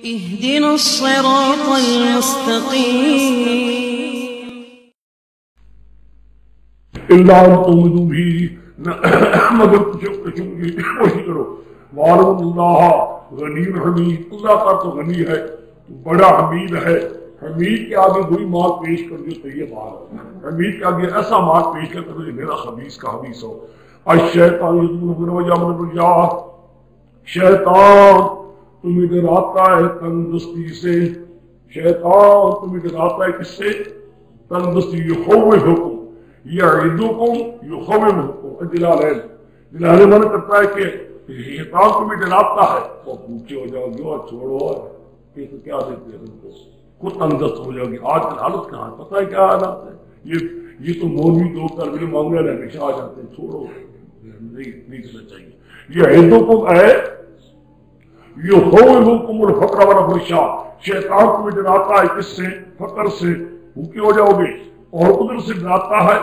اهدنا الصراط المستقيم اللہ تمدو بھی مگر کچھ کی کوشش کرو. وعلم اللہ غنی حمید، اللہ کا تو غنی ہے، بڑا حمید ہے. حمید کے آگے کوئی مال پیش کر جو طیب مال، حمید کے آگے ایسا مال پیش کر جو میرا خبیث کا خبیث ہو. الشیطان یدعوکم ویأمر بالفحشاء، شیطان تمہیں ڈراتا ہے تندرستی سے. شیطان تمہیں ڈراتا ہے کس سے؟ تندرستی. یخوفکم یعدکم یخوفکم. جلالین من کرتا ہے کہ شیطان تمہیں ڈراتا ہے اور پوچھے ہو جاؤ گے اور چھوڑو کہ تو کیا دیتے ہیں تم کو، خود تندرست ہو جاؤ گی. آج کل حالت کہاں ہے، پتہ ہے کیا حالات ہے. یہ تو مولوی دو تربیل مانگنے والے ہمیشہ آ جاتے ہیں. چھوڑو، نہیں کرنا چاہیے. یہ یعدکم ہے یخوفکم الفقر والفحشاء. شیطان تمہیں ڈراتا ہے کس سے؟ فقر سے، بھوکے ہو جاؤ گے. اور ادھر سے ڈراتا ہے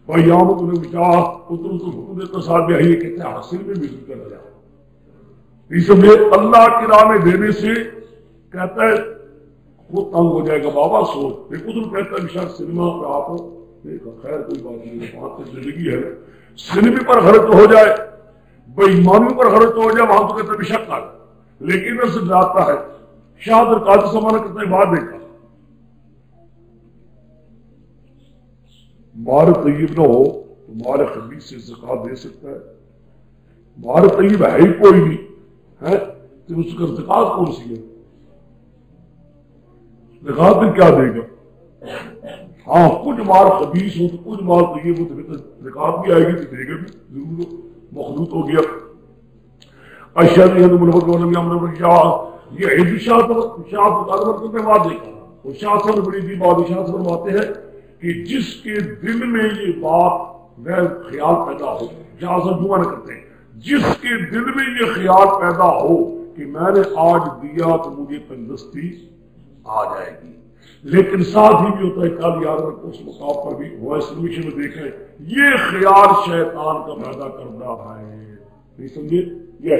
بھائیاموں کو بچا، ادھر سے حکم دیتا ساتھ بھی آئیے کہتے ہیں حاصل میں بھی ذکر لگا. اس لیے اللہ کی راہ میں دینے سے کہتا ہے خود تنگ ہو جائے گا بابا سوچ. ایک ادھر کہتا ہے بشار سنیما پر آپ دیکھا خیر کوئی بات نہیں، وہاں سے زندگی ہے. سنیما پر خرچ ہو جائے، بےایمانیوں پر خرچ ہو جائے، وہاں تو کہتا ہے بشک کر. لیکن اس سے ڈراتا ہے. شاہ در قادر سمانا کہتا ہے بات دیکھا مال طیب نہ ہو تو مال خبیث سے زکات دے سکتا ہے. مال طیب ہے ہی کوئی نہیں ہے تو اس کا زکات کون سی ہے؟ زکات میں کیا دے گا؟ ہاں کچھ مال خبیث ہو تو کچھ مال طیب ہو تو زکات بھی آئے گی تو دے گا بھی ضرور. مخلوط ہو گیا. اشہد ان محمد رسول اللہ. یہ شاہ کرتے بات دیکھا اور شاہ صاحب بڑی دی بادشاہ سے فرماتے ہیں کہ جس کے دل میں یہ بات خیال پیدا ہو، شاہ صاحب دعا نہ کرتے ہیں، جس کے دل میں یہ خیال پیدا ہو کہ میں نے آج دیا تو مجھے تندرستی آ جائے گی. لیکن ساتھ ہی بھی ہوتا ہے کل یاد رکھو اس مقام پر بھی وائس میشن میں دیکھیں یہ خیال شیطان کا پیدا کرنا ہے. نہیں سمجھے؟ یہ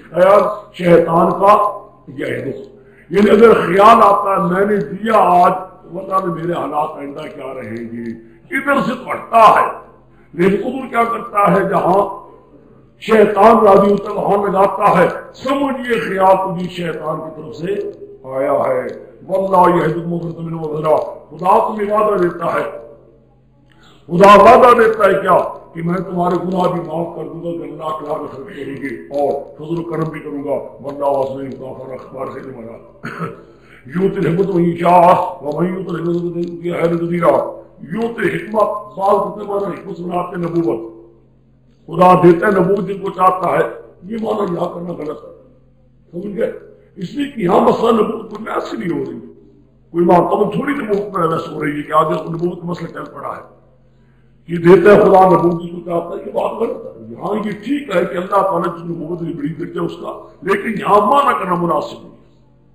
خیال شیطان کا یہ یعنی اگر خیال آتا ہے میں نے دیا آج پتا نہیں میرے حالات آئندہ کیا رہیں گے، ادھر سے پڑھتا ہے. لیکن ادھر کیا کرتا ہے جہاں شیطان راضی ہوتا ہے وہاں لگاتا ہے. سمجھئے خیال تجھے شیطان کی طرف سے آیا ہے. واللہ یہدی من وغیرہ. خدا تمہیں وعدہ دیتا ہے، خدا وعدہ دیتا ہے کیا کہ میں تمہارے گناہ بھی معاف کر دوں گا کہ اللہ کے راہ میں خرچ کریں گے اور فضل و کرم بھی کروں گا. واللہ واسع غفور اخبار سے مانا یوت الحکمت وہی شاہ وہی یوت الحکمت کی ہے نذیرہ. یوت حکمت سال کتنے مانا حکمت سناتے نبوت. خدا دیتا ہے نبوت جن کو چاہتا ہے. یہ مانا یہاں کرنا غلط ہے، سمجھ گئے؟ اس لیے کہ یہاں مسئلہ نبوت کو میں ایسے نہیں ہو رہی، کوئی معتبر تھوڑی نبوت میں ایسے ہو رہی ہے کہ آگے نبوت کا مسئلہ چل پڑا ہے. یہ دیتا ہے خدا نبوت جس کو چاہتا ہے. یہ بات غلط ہے. یہاں یہ ٹھیک ہے کہ اللہ تعالیٰ جس نبوت نے بڑی درجہ اس کا، لیکن یہاں مانا کرنا مناسب نہیں.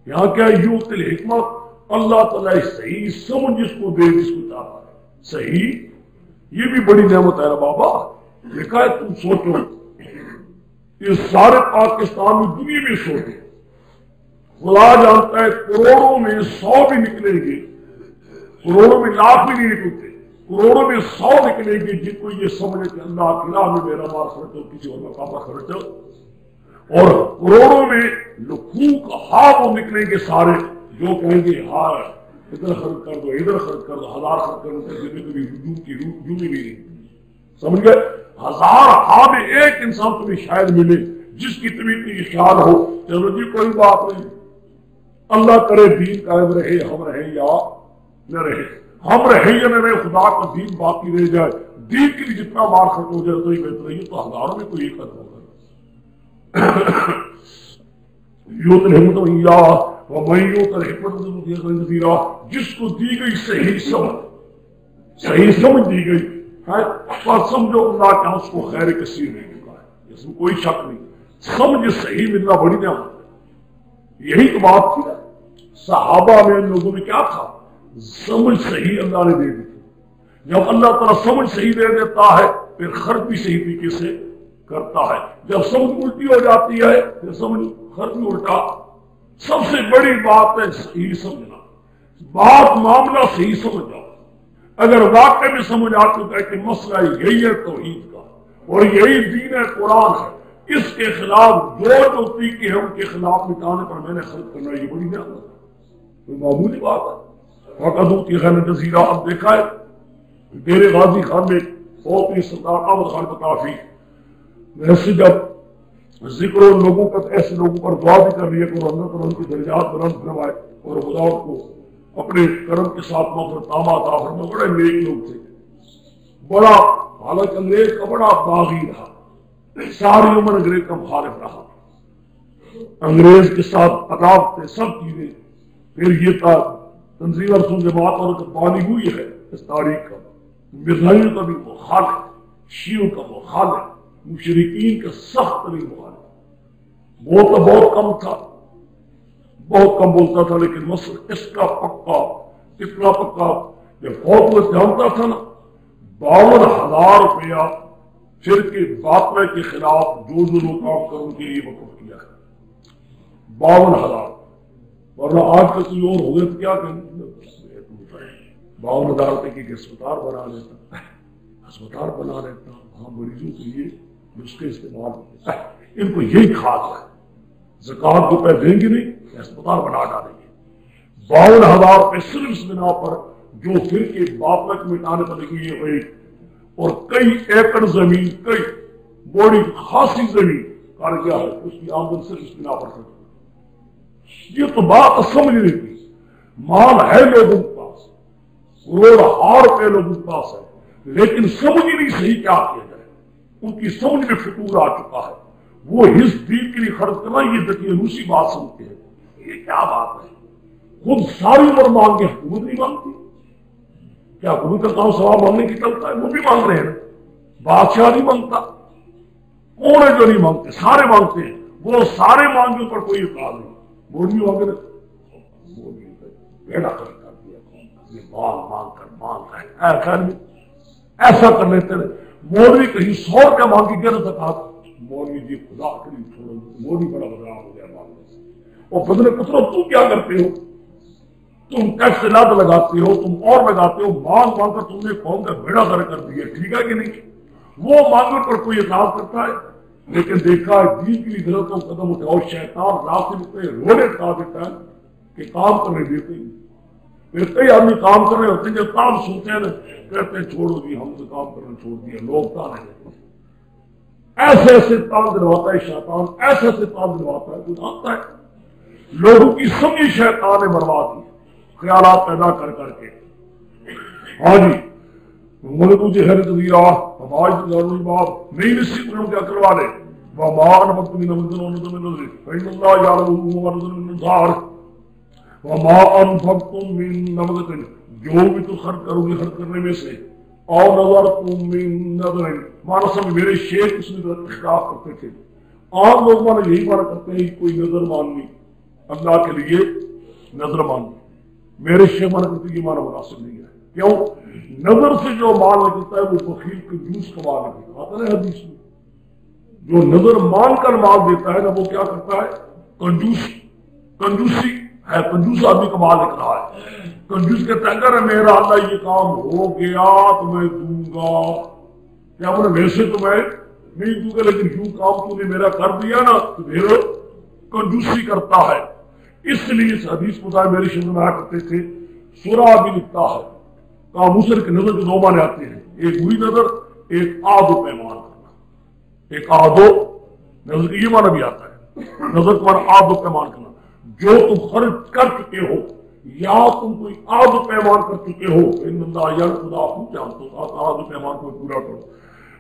یہاں کیا یوت الحکمت اللہ تعالیٰ صحیح سمجھ جس کو دے جس کو چاہتا ہے. صحیح یہ بھی بڑی نعمت ہے نا بابا. دیکھا ہے تم سوچو یہ سارے پاکستان میں دنیا میں سوچو خدا جانتا ہے کروڑوں میں 100 بھی نکلیں گے، کروڑوں میں لاکھ بھی نہیں نکلتے، کروڑوں میں 100 نکلیں گے جن کو یہ سمجھے کہ اللہ کی راہ میں میرا مال خرچ ہو، کسی اور مقام پر خرچ ہو. اور کروڑوں میں لکھوک وہ نکلیں گے سارے جو کہیں گے ہاں ادھر خرچ کر دو ادھر خرچ کر دو، 1000 خرچ کر دو کبھی ہجوم کی روح یوں ہی نہیں. سمجھ گئے؟ 1000 میں ایک انسان تمہیں شاید ملے جس کی طبیعت میں یہ خیال ہو چلو جی کوئی بات نہیں، اللہ کرے دین قائم رہے، ہم رہیں یا نہ رہے، ہم رہیں یا نہ رہے، خدا کا دین باقی رہ جائے. دین کے لیے جتنا مال خرچ ہو جائے تو ہی بہتر ہے. تو 1000 میں کوئی ایک خرچ ہوگا. یوت الحکمت وإیاہ ومن یوت الحکمت نذیرہ. جس کو دی گئی صحیح سمجھ دی گئی ہے اور سمجھو اللہ کا اس کو خیر کثیر مل چکا ہے، اس میں کوئی شک نہیں. سمجھ صحیح ملنا بڑی نعمت ہے. یہی تو بات تھی نا صحابہ میں ان لوگوں میں کیا تھا؟ سمجھ صحیح اللہ نے دے دی. جب اللہ تعالیٰ سمجھ صحیح دے دیتا ہے پھر خرچ بھی صحیح طریقے سے کرتا ہے. جب سمجھ الٹی ہو جاتی ہے پھر سمجھ خرچ بھی الٹا سب سے بڑی بات ہے صحیح سمجھنا، بات معاملہ صحیح سمجھ جاؤ۔ اگر واقعی میں سمجھ آتی ہے کہ مسئلہ یہی ہے توحید کا اور یہی دین ہے، قرآن ہے، اس کے خلاف جو طریقے ہیں ان کے خلاف مٹانے پر میں نے خلق کرنا، یہ بڑی نعمت ہے، کوئی معمولی بات ہے۔ وقت کی خیر جزیرہ اب دیکھا ہے ڈیرے غازی خان میں بہت ہی سردار احمد خان بطافی ویسے جب ذکر ان لوگوں کا ایسے لوگوں پر دعا بھی کر رہی ہے کہ اللہ تعالیٰ ان کی درجات بلند فرمائے اور خدا ان کو اپنے کرم کے ساتھ مغفرت عطا فرمائے، بڑے نیک لوگ تھے، بڑا حالانکہ انگریز کا بڑا باغی رہا، ساری عمر انگریز کا مخالف رہا، انگریز کے ساتھ عداوت سب چیزیں، پھر یہ تھا تنظیم رسول جماعت اور بانی ہوئی ہے اس تاریخ کا، مرزائیوں کا بھی مخالف، شیعوں کا مخالف، مشرکین کا سخت ترین مخالف، بولتا بہت کم تھا، بہت کم بولتا تھا، لیکن مسئلہ اس کا پکا اتنا پکا جب فوت میں جانتا تھا نا 52,000 روپیہ فرقے باطلہ کے خلاف جو لوگ کام کرنے کے لیے وقف کیا ہے، 52,000، ورنہ آج کا کوئی اور ہو گیا تو کیا کریں، 52,000 روپے کی ہسپتال بنا لیتا، ہسپتال بنا لیتا، وہاں مریضوں کے لیے نسخے استعمال ہوتے، ان کو یہی خاص ہے، زکوٰۃ کو پیسے دیں گے نہیں، ہسپتال بنا ڈالیں گے، 52,000 روپے صرف اس بنا پر جو فرقے باطلہ کو مٹانے پر لگی ہوئی، اور کئی ایکڑ زمین، کئی بڑی خاصی زمین کر گیا ہے، اس کی آمدن صرف اس بنا پر سکتی۔ یہ تو بات سمجھ نہیں تھی، مال ہے لوگوں کے پاس، کروڑ روپے لوگوں کے پاس ہے، لیکن سمجھ ہی نہیں صحیح کیا کیا جائے، ان کی سمجھ میں فطور آ چکا ہے، وہ حص دین کے لیے خرچ کرنا یہ دقیانوسی بات سمجھتے ہیں، یہ کیا بات ہے، خود ساری عمر مانگے حکومت نہیں مانگتی، کیا حکومت کا کام ثواب مانگنے کی چلتا ہے، وہ بھی مانگ رہے ہیں، بادشاہ نہیں مانگتا، کون ہے جو نہیں مانگتے، سارے مانگتے ہیں، وہ سارے مانگنے پر کوئی اعتراض نہیں، مولوی مانگے بیڑا کر دیا یہ مال مانگ کر ایسا کر لیتے ہیں، مولوی کہیں 100 روپیہ مانگی گیا تو کہا مولوی جی خدا کریم چھوڑو، مولوی بڑا بدنام ہو گیا مانگنے سے، اور بدلے پترو تم کیا کرتے ہو، تم ٹیکس لاد لگاتے ہو، تم اور لگاتے ہو، مانگ مانگ کر تم نے قوم کا بیڑا گر کر دیا، ٹھیک ہے کہ نہیں، وہ مانگنے پر کوئی اعتراض کرتا ہے، لیکن دیکھا دین کے لیے غلطوں قدم اٹھاؤ، شیطان راستے میں رونے اٹھا دیتا ہے کہ کام کرنے دیتے ہیں، پھر کئی آدمی کام کر رہے ہوتے ہیں، جب کام سنتے ہیں کہتے ہیں چھوڑو جی ہم تو کام کرنا چھوڑ دیا، لوگ تانے دیتے ہیں، ایسے ایسے تان دلواتا ہے شیطان، ایسے ایسے تان دلواتا ہے، کچھ آتا ہے، لوگوں کی سمجھی شیطان نے برباد کی خیالات پیدا کر کر کے۔ ہاں جی ملک تجھے خیر تذیرہ ہماج ضروری باب نہیں نصیب کروں کیا کروا لے وَمَا أَنْفَقْتُم مِّن نَفْقَةٍ أَوْ نَذْرٍ مِّن نَذْرٍ فَإِنَّ اللَّهَ يَعْلَمُهُ وَمَا نَذْرٌ مِّن نَذْرٍ وَمَا أَنْفَقْتُم مِّن نَفْقَةٍ جو بھی تو خرچ کرو گے خرچ کرنے میں سے أَوْ نَذَرْتُم مِّن نَذْرٍ مانا سب میرے شیخ اس میں اختلاف کرتے تھے، عام لوگ مانا یہی مانا کرتے ہیں کوئی نظر ماننی اللہ کے لیے نظر ماننی، میرے شیخ مانا کرتے یہ مانا مناسب نہیں ہے، کیوں؟ نظر سے جو مال نکلتا ہے وہ بخیل کنجوس کا مال نکلتا آتا ہے حدیث میں، جو نظر مان کر مال دیتا ہے نا وہ کیا کرتا ہے کنجوسی ہے، کنجوس آدمی کا مال نکل رہا ہے، کنجوس کہتا ہے اگر میرا اللہ یہ کام ہو گیا تو میں دوں گا، کیا بولے ویسے تو میں نہیں دوں گا لیکن یوں کام تو نے میرا کر دیا نا تو پھر کنجوسی کرتا ہے، اس لیے اس حدیث مطابق میرے شمع میں آیا کرتے تھے سورہ بھی لکھتا ہے کاموسر کی نظر کے دو معنی آتے ہیں، ایک ہوئی نظر ایک آدھو پیمان کرنا، ایک آدھو نظر کا یہ معنی بھی آتا ہے، نظر کا معنی آدھو پیمان کرنا، جو تم خرچ کر چکے ہو یا تم کوئی آدھو پیمان کر چکے ہو ان اللہ یا خدا خوب جانتے ہو آدھو پیمان کو پورا کرو،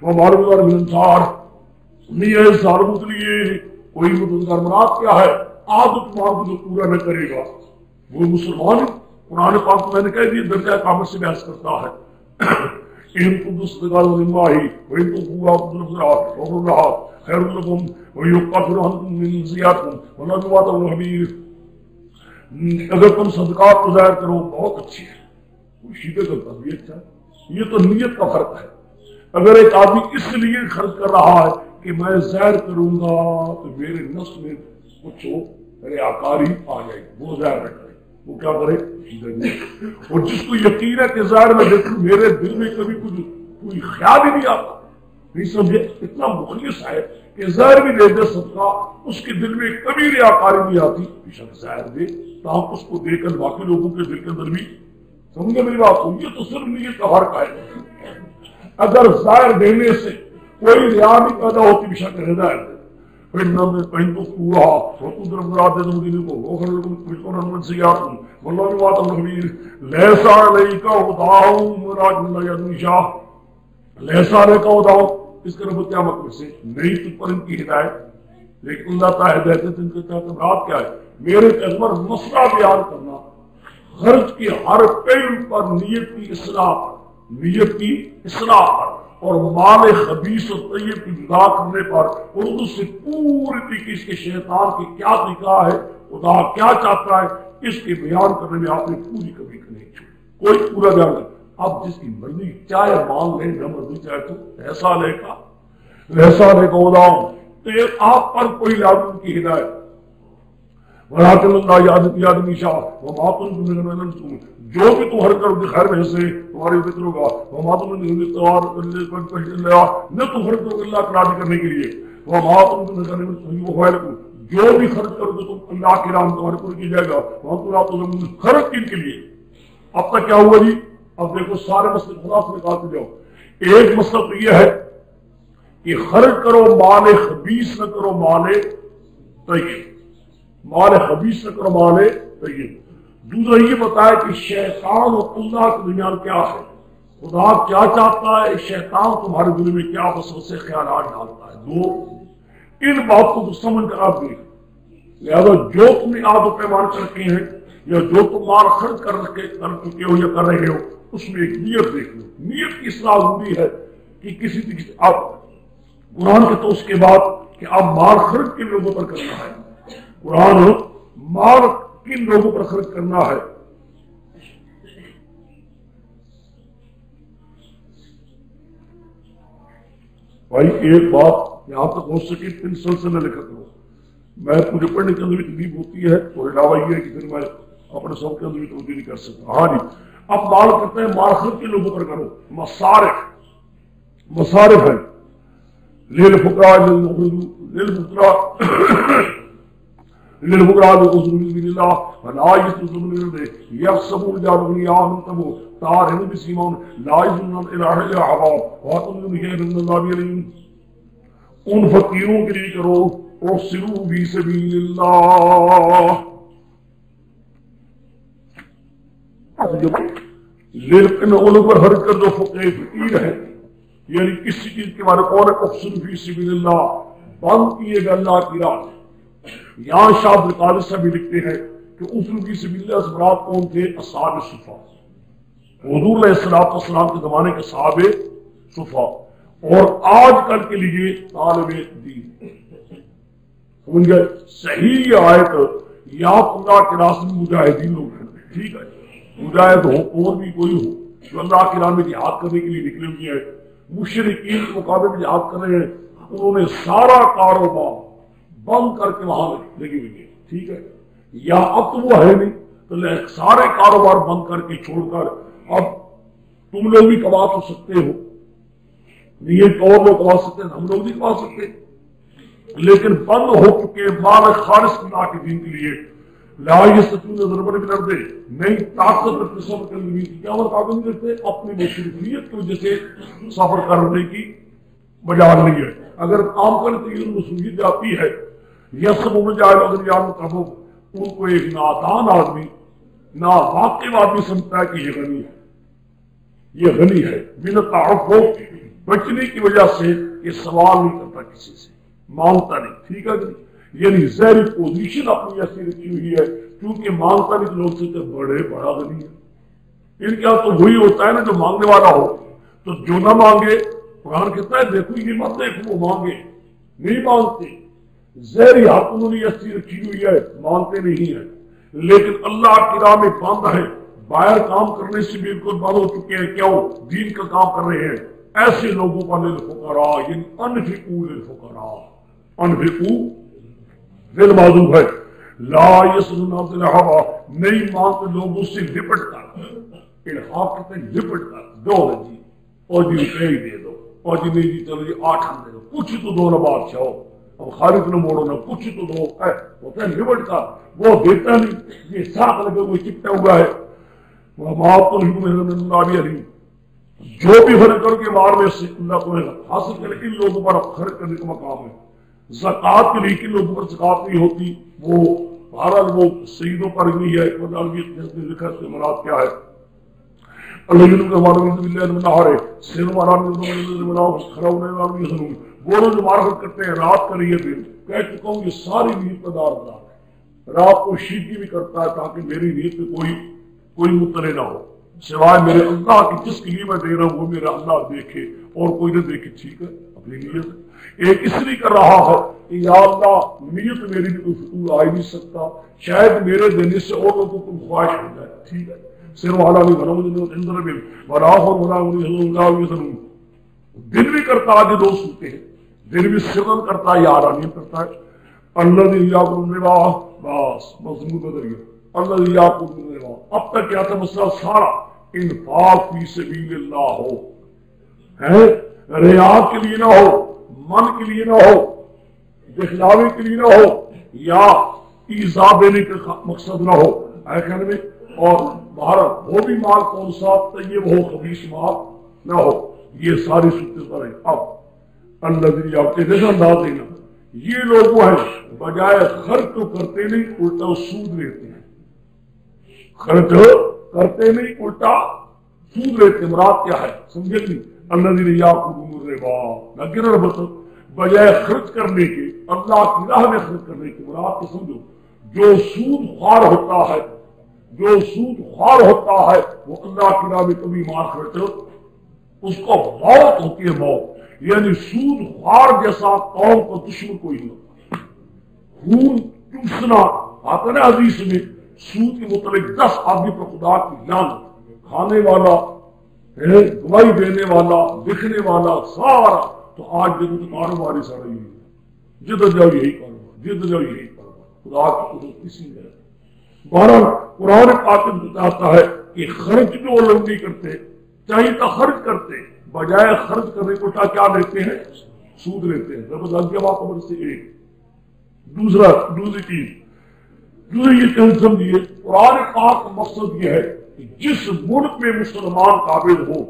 وہ مالوار ملنسار نہیں ہے ساروں کے لیے کوئی مددگار مراد کیا ہے، آدھو پیمان کو جو پورا نہ کرے گا وہ مسلمان قرآن پاک کو میں نے کہہ دیا درجہ کامت سے بحث کرتا ہے، ان قدس دگال ونماہی وین تو پورا قدرہ وقر رہا خیر لکم ویقفر عنکم من زیادکم ونجوات الحبیر، اگر تم صدقات کو ظاہر کرو بہت اچھی ہے، کوئی شیدے کرتا بھی اچھا ہے، یہ تو نیت کا فرق ہے، اگر ایک آدمی اس لیے خرچ کر رہا ہے کہ میں ظاہر کروں گا تو میرے نفس میں کچھ ریاکاری آ جائے گی، وہ ظاہر نہ کرے، وہ کیا کرے؟ اور جس کو یقین ہے کہ ظاہر میں دیکھوں میرے دل میں کبھی کوئی خیال ہی نہیں آتا، نہیں سمجھے، اتنا مخلص ہے کہ ظاہر بھی دے دے صدقہ، اس کے دل میں کبھی ریاکاری نہیں آتی، بے شک ظاہر دے تاہم اس کو دیکھ کر باقی لوگوں کے دل کے اندر بھی، سمجھے میری بات کو، یہ تو صرف نیت کا فرق ہے۔ اگر ظاہر دینے سے کوئی ریا نہیں پیدا ہوتی، بے شک ہدایت دے، پھر نہ میں پہن تو پورا وہ قدر مراد دے دوں دین کو وہ خر لكم بكون من سيئاتكم والله بما خبير ليس عليك هداهم ولكن الله يهدي ليس عليك هداهم، اس کا مطلب کیا مطلب سے نہیں تجھ پر ان کی ہدایت، لیکن اللہ تعالی ہدایت ان کے تحت مراد کیا ہے؟ میرے پیغمبر مسئلہ بیان کرنا، خرچ کے ہر پہلو پر نیت کی اصلاح پر، نیت کی اصلاح پر، اور مال خبیث اور طیب کی جدا کرنے پر، اور اس سے پوری طریقے اس کے شیطان کی کیا طریقہ ہے، خدا کیا چاہتا ہے، اس کے بیان کرنے میں آپ نے پوری کبھی نہیں چھوڑی، کوئی پورا بیان نہیں۔ اب جس کی مرضی چاہے مان لے، نہ مرضی چاہے تو ایسا لے کا اداؤں، تو آپ پر کوئی لاگو کی ہدایت، ولیکن اللہ یاد شاہ وہ ماتم تم جو بھی تم ہر کرو گے خیر میں سے تمہارے ذکر ہوگا، وہ ماتم نہ تم ہر کرو اللہ کو راضی کرنے کے لیے، وہ ماتم جو بھی خرچ کرو گے تم اللہ کے نام تمہارے پر کی جائے گا، وہاں تو خرچ کن کے لیے۔ اب تک کیا ہوا جی؟ اب دیکھو سارے مسئلے خدا سے نکالتے جاؤ۔ ایک مسئلہ تو یہ ہے کہ خرچ کرو مال خبیث، نہ کرو مال طیب، مال خبیث نہ کرو مال طیب۔ دوسرا یہ بتایا کہ شیطان اور اللہ کے درمیان کیا ہے، خدا کیا چاہتا ہے، شیطان تمہارے دل میں کیا وسوسے خیالات ڈالتا ہے، دو ان بات کو تو سمجھ کر آپ دیکھ، لہذا جو تم نے آب و پیمان کر کے ہیں یا جو تم مال خرچ کر چکے ہو یا کر رہے ہو، اس میں ایک نیت دیکھ لو، نیت کی اصلاح ضروری ہے کہ کسی آپ قرآن کے تو اس کے بعد کہ آپ مال خرچ کن لوگوں پر کرنا ہے، قرآن مال کن لوگوں پر خرچ کرنا ہے۔ بھائی ایک بات یہاں تک ہو سکے تین سلسلے لکھا کرو، میں مجھے پڑھنے کے اندر بھی تکلیف ہوتی ہے، اور علاوہ یہ ہے کہ پھر میں اپنے سب کے اندر بھی توجہ نہیں کر سکتا۔ ہاں جی، اب مال کرتے ہیں، مال خرچ کے لوگوں پر کرو، مصارف ہے، للفقراء والغرباء في سبيل الله ولا يستوون بالله يحسبون الجار أغنياء من تبوا تعرفون بسيماهم لا يظنون إله إلا حرام وأعطوا بخير من الله عليم۔ ان فقیروں کے لیے کرو، احسنوا في سبيل الله، لیکن ان لوگوں پر خرچ کر جو فقیر ہے، یعنی کسی چیز کے بارے کون ہے، احسنوا في سبيل الله، بند کیے گا اللہ کی راہ۔ یہاں شاہ عبد القادر صاحب بھی لکھتے ہیں کہ احسنوا في سبيل الله سے مراد کون تھے؟ اصحاب صفا، حضور علیہ السلام کے زمانے کے صحاب صفا، اور آج کل کے لیے طالب دین، سمجھ گئے؟ صحیح یہ آیت یا اللہ کے راستے میں مجاہدین لوگ ہیں، ٹھیک ہے، مجاہد ہو اور بھی کوئی ہو جو اللہ کے راہ میں جہاد کرنے کے لیے نکلے ہوئے ہیں، مشرکین کے مقابلے میں جہاد کر رہے ہیں، انہوں نے سارا کاروبار بند کر کے وہاں لگی ہوئی ہے، ٹھیک ہے، یا اب تو وہ ہے نہیں تو سارے کاروبار بند کر کے چھوڑ کر اب تم لوگ بھی کما تو سکتے ہو، یہ اور لوگ کما سکتے ہیں، ہم لوگ نہیں کما سکتے، لیکن بند ہو چکے مال خالص اللہ کے دین کے لیے، لا یستطیعون ضربۃ فی الارض، نہیں طاقت رکھتے سفر کرنے کی، کیا وہ طاقت نہیں رکھتے؟ اپنی مشرکیت کی وجہ سے سفر کرنے کی مجال نہیں ہے۔ اگر کام کرنے کی مسئولیت جاتی ہے یا سب میں جائے اگر یاد کرو، ان کو ایک نادان آدمی، نا واقف آدمی سمجھتا ہے کہ یہ غنی ہے، یہ غنی ہے، من التعفف، بچنے کی وجہ سے یہ سوال نہیں کرتا کسی سے، مانگتا نہیں، ٹھیک ہے، یعنی ظاہری پوزیشن اپنی ایسی رکھی ہوئی ہے، کیونکہ مانگتا نہیں تو لوگ سمجھتے بڑے بڑا غنی ہے۔ ان کا تو وہی ہوتا ہے نا جو مانگنے والا ہو، تو جو نہ مانگے، قرآن کہتا ہے دیکھو یہ مت دیکھو وہ مانگے، نہیں مانگتے، ظاہری حق انہوں نے ایسی رکھی ہوئی ہے، مانگتے نہیں ہیں، لیکن اللہ کی راہ میں بند ہے، باہر کام کرنے سے بالکل بند ہو چکے ہیں، کیوں؟ دین کا کام کر رہے ہیں، ایسے لوگوں کا للفقراء، یعنی انفقوا للفقراء، انفقوا دل معذوف ہے، لا یسلون الہوا نہیں مانتے لوگوں سے لپٹ کر الحاق کہتے ہیں لپٹ کر دو جی اور جی کہیں دے دو اور جی نہیں جی چلو جی 8 ہم دے دو کچھ تو دو نہ بادشاہ اب خالد نہ موڑو نہ کچھ تو دو ہوتا ہے لپٹ کر وہ دیتا نہیں یہ ساتھ لگے وہ چپٹا ہوا ہے وہ معاف تو نہیں جو بھی خرچ کر کے مار میں سے اللہ تمہیں حاصل کرے ان لوگوں پر خرچ کرنے کا مقام ہے زکوٰۃ کے لیے کن لوگوں پر زکوٰۃ نہیں ہوتی وہ بہرحال وہ سیدوں پر نہیں ہے لکھا سے مراد کیا ہے اللہ کے وہ لوگ جو معرفت کرتے ہیں رات کا نیت دن کہہ چکا ہوں یہ ساری نیت کا دار دار ہے رات کو شیدگی بھی کرتا ہے تاکہ میری نیت میں کوئی مطلع نہ ہو سوائے میرے اللہ کی جس کے لیے میں دے رہا ہوں وہ میرا اللہ دیکھے اور کوئی نہ دیکھے ٹھیک ہے اپنی نیت ایک اس لیے کر رہا ہے کہ یا اللہ نیت میری بھی کوئی فطور آ ہی نہیں سکتا شاید میرے دینے سے اور لوگوں کو خواہش ہو جائے ٹھیک ہے صرف والا بھی بنا مجھے اندر بھی بنا اور بنا دن بھی کرتا آگے دوست ہوتے ہیں دن بھی سرن کرتا ہے یا آرانیت کرتا ہے اللہ دی یا بس مضمون بدل گیا اللہ یا اب تک کیا تھا مسئلہ سارا انفاق فی سبیل اللہ ہو ریا کے لیے نہ ہو من کے لیے نہ ہو دکھلاوے کے لیے نہ ہو یا ایذا دینے کا مقصد نہ ہو خیال میں اور باہر وہ بھی مال کون سا طیب ہو خبیث مال نہ ہو یہ ساری صورتیں پر ہیں اب اللہ آپ کے جیسا انداز دینا یہ لوگ وہ ہیں بجائے خرچ تو کرتے نہیں الٹا سود لیتے ہیں خرچ کرتے نہیں الٹا سود لیتے مراد کیا ہے سمجھے نہیں اللہ بجائے خرچ کرنے کے اللہ کی راہ میں خرچ کرنے کی مراد کو سمجھو جو سود خوار ہوتا ہے وہ اللہ کی راہ میں کبھی مار خرچ اس کو موت ہوتی ہے موت یعنی سود خوار جیسا قوم کا دشمن کوئی نہیں ہوتا خون چوسنا آتا نا حدیث میں سود کے متعلق 10 آدمی پر خدا کی لعنت کھانے والا گواہی دینے والا لکھنے والا سارا تو آج جدو کاروباری سارا ہی ہے جدھر جاؤ یہی کاروبار خدا کی قدرت کسی میں بہرحال قرآن پاک بتاتا ہے کہ خرچ جو لوگ نہیں کرتے چاہیے تو خرچ کرتے بجائے خرچ کرنے کو کیا لیتے ہیں سود لیتے ہیں خبر سے ایک دوسری چیز یہ سمجھیے قرآن پاک کا مقصد یہ ہے کہ جس ملک میں مسلمان قابل ہو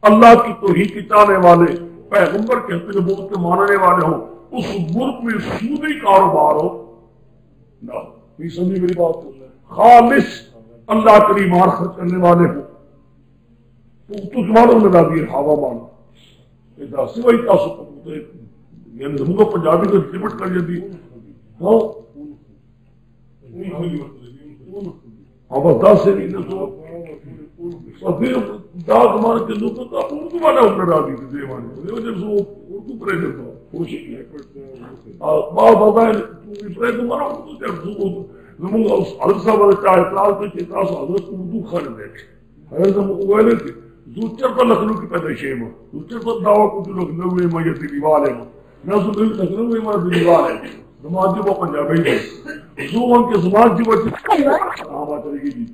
اللہ کی توحید کی چاہنے والے پیغمبر کے حق نبوت کے ماننے والے ہوں اس ملک میں سودی کاروبار ہو نہ یہ سمجھے میری بات خالص اللہ کے لیے مال خرچ کرنے والے ہوں تو مانو لگا دیے ہوا مانو سوئی کا یعنی پنجابی کو لمٹ کر دی ہاں بس 10 سے نہیں تو پھر داغ مان کے لوگوں کا اردو والا لگا دی تھی اردو پڑے دیتا کوشش اردو خرچ دیکھے دوسر پر لکھنؤ کی پیدائشیں میں دوسر پر دعویٰ کو جو لکھنؤ میں میت دیوال ہے نہ سو لکھنؤ میں میت دیوال ہے زمان جب وہ پنجابی ہے جو ان کے زمان جب وہ بات کرے گی جی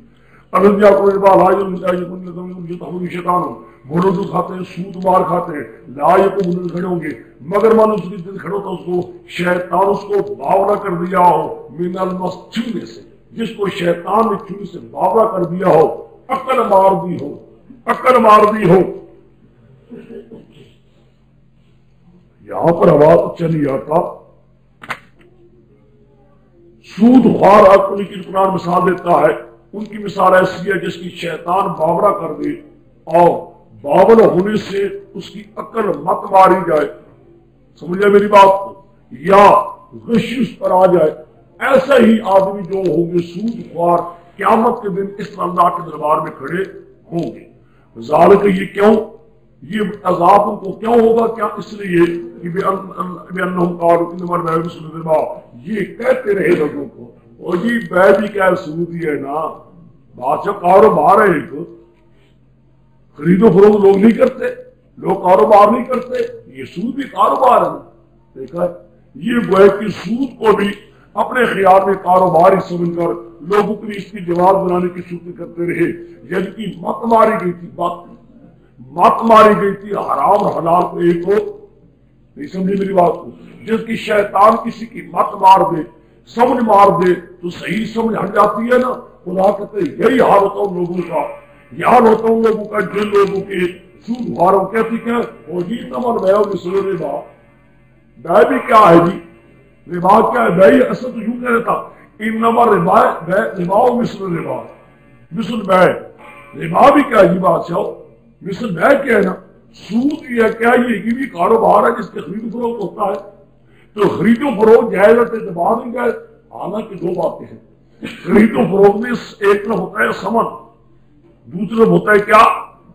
اگر جا کوئی بال آئی ان چاہیے کن لکھنؤ میں جو تحوی شیطان ہو بھوڑوں تو کھاتے ہیں سود مار کھاتے ہیں لائے کو بھوڑوں کھڑے ہوں گے مگر مانو اس کی دن کھڑے ہوتا اس کو شیطان اس کو باورہ کر دیا ہو من المس چھونے سے جس کو شیطان نے چھونے سے باورہ کر دیا ہو عقل مار دی ہو یہاں پر آواز اچھا نہیں آتا سود خوار عقل کی قرآن مثال دیتا ہے ان کی مثال ایسی ہے جس کی شیطان باورہ کر دے اور باور ہونے سے اس کی عقل مت ماری جائے سمجھے میری بات کو یا غش اس پر آ جائے ایسا ہی آدمی جو ہوں گے سود خوار قیامت کے دن اس اللہ کے دربار میں کھڑے ہوں گے ذالک یہ کیوں یہ عذاب ان کو کیوں ہوگا کیا اس لیے کہ بِأَنَّهُمْ قَالُوا إِنَّمَا الْبَيْعُ مِثْلُ الرِّبَا یہ کہتے رہے لوگوں کو اور جی بے بھی کیا سودی ہے نا بادشاہ کاروبار ہے ایک خرید و فروخت لوگ نہیں کرتے لوگ کاروبار نہیں کرتے یہ سود بھی کاروبار ہے دیکھا یہ گوئے کہ سود کو بھی اپنے خیال میں کاروباری سمجھ کر لوگوں کے لیے اس کی جواز بنانے کی شکر کرتے رہے. جن کی مت ماری گئی تھی، مت ماری گئی تھی حرام اور حلال کو ایک ہو. نہیں سمجھے میری بات کو؟ جس کی شیطان کسی کی مت مار دے، سمجھ مار دے تو صحیح سمجھ ہٹ جاتی ہے نا. خدا کہتے یہی حال ہوتا ہوں لوگوں کا، یہ حال ہوتا ہوں لوگوں کا جن لوگوں کے سود بھاروں کہتی کیا وہ جی تمام بے مثل ربا. بے بھی کیا ہے جی؟ ربا کیا ہے؟ بے اصل تو یوں کہہ رہا تھا انما ربا ربا مثل ربا، مثل بے. ربا بھی کیا جی بادشاہ؟ مثل بے کیا ہے نا. سود یہ کیا یہ بھی کاروبار ہے جس کے خرید فروخت ہوتا ہے. تو خرید و فروخت جائز ہے اعتبار نہیں جائز. حالانکہ دو باتیں ہیں. خرید و فروخت میں ایک طرف ہوتا ہے سمن، دوسری طرف ہوتا ہے کیا؟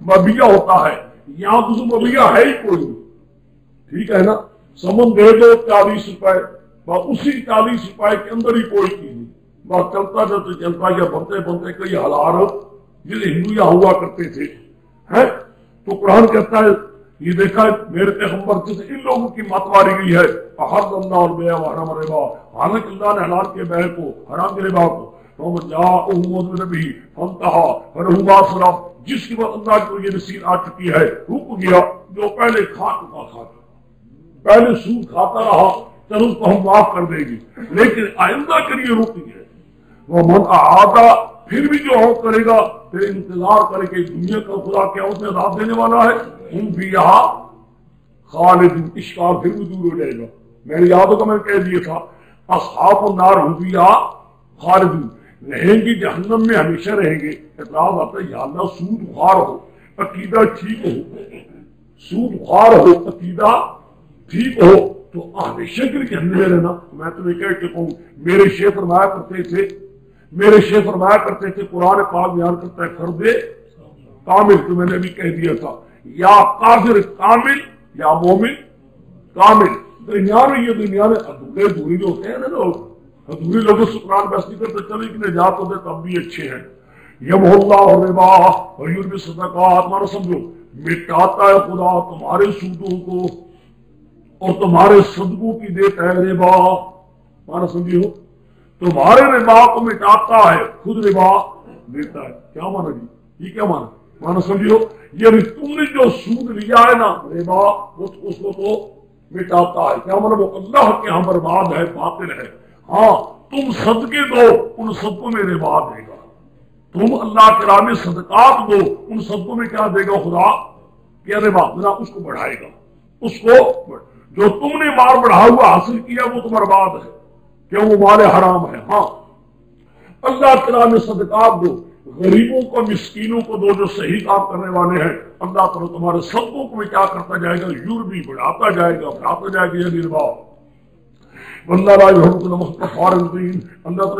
مبیہ ہوتا ہے. یہاں تو مبیہ ہے ہی کوئی نہیں. ٹھیک ہے نا. سمن دے دو 40 روپے، اسی 40 روپے کے اندر ہی کوئی چیز نہیں. بس چلتا چلتا یا بنتے بنتے کئی حالات جسے ہندو یا ہوا کرتے تھے. تو قرآن کہتا ہے یہ دیکھا میرے پیغمبر جسے ان لوگوں کی مت ماری گئی ہے. احل اللہ البیع وحرم الربا، حالانکہ اللہ نے حلال کے بیع کو حرام کے ربا کو. فمن جاءہ موعظۃ من ربہ فانتہی فلہ ما سلف، جس کے بعد اللہ کو یہ نصیحت آ چکی ہے رک گیا. جو پہلے کھا چکا پہلے سود کھاتا رہا چلو اس کو ہم معاف کر دیں گے، لیکن آئندہ کے لیے رک گئے. وہ من اعادہ، پھر بھی جو اور کرے گا پھر انتظار کرے کہ دنیا کا خدا کیا اس میں عذاب دینے والا ہے. ہم بھی یہاں خالد، اشکال پھر بھی دور ہو جائے گا. میں نے یاد ہوگا میں نے کہہ دیا تھا اصحاب النار ہم بھی یہاں خالد، رہیں گے جہنم میں ہمیشہ رہیں گے. اعتراض آتا ہے یا اللہ سود خوار ہو عقیدہ ٹھیک ہو، سود خوار ہو عقیدہ ٹھیک ہو تو ہمیشہ کے لیے جہنم میں رہنا. میں تمہیں کہہ کے کہوں میرے شیخ فرمایا کرتے تھے قرآن پاک بیان کرتا ہے فرد کامل. تو میں نے ابھی کہہ دیا تھا یا کافر کامل یا مومن کامل. درمیان میں یہ درمیان ادھورے جو ہوتے ہیں نا لوگ، ادھورے لوگوں سے قرآن بحث نہیں کرتے چلے کہ نجات ہوتے تب بھی اچھے ہیں. یمحو اللہ الربا ویربی الصدقات، مانا سمجھو مٹاتا ہے خدا تمہارے سودوں کو اور تمہارے صدقوں کی دیتا ہے ربا. مانا سمجھو تمہارے ربا کو مٹاتا ہے خود ربا دیتا ہے. کیا مانا جی؟ یہ کیا مانا سمجھو یہ تم نے جو سود لیا ہے نا ربا اس کو تو مٹاتا ہے. کیا مانا وہ اللہ کے ہاں برباد ہے، باطل ہے. ہاں تم صدقے دو ان صدقوں میں ربا دے گا. تم اللہ کے راہ میں صدقات دو ان صدقوں میں کیا دے گا خدا؟ کیا ربا ذرا اس کو بڑھائے گا. اس کو جو تم نے مال بڑھا ہوا حاصل کیا وہ تو برباد ہے کہ وہ مال حرام ہے. ہاں اللہ کے راہ میں صدقات دو، غریبوں کو مسکینوں کو دو جو صحیح کام کرنے والے ہیں. اللہ تعالیٰ تمہارے صدقوں کو بھی کیا کرتا جائے گا؟ یوربی بڑھاتا جائے گا یہ ربا. اللہ تعالیٰ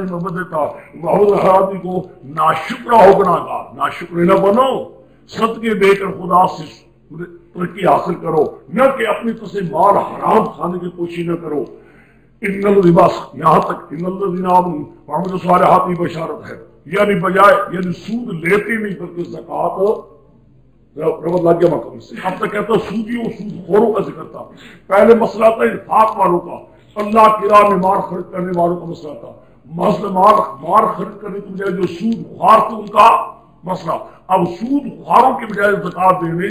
محبت دیتا محبت حرادی کو ناشکرہ ہو گناہگار. ناشکر نہ بنو، صدقے دے کر خدا سے ترقی حاصل کرو، نہ کہ اپنی طرف سے مال حرام کھانے کی کوشش نہ کرو. ان الربا یہاں تک ان الذین آمنوا وعملوا الصالحات کی بشارت ہے. یعنی بجائے یعنی سود لیتے نہیں بلکہ زکات رب لگ گیا مقام سے. اب تک کہتا سودیوں سود خوروں کا ذکر تھا. پہلے مسئلہ تھا انفاق والوں کا، اللہ کی راہ میں مال خرچ کرنے والوں کا مسئلہ تھا. مسئلہ مال خرچ کرنے کی بجائے جو سود خوار تھے ان کا مسئلہ. اب سود خواروں کے بجائے زکات دینے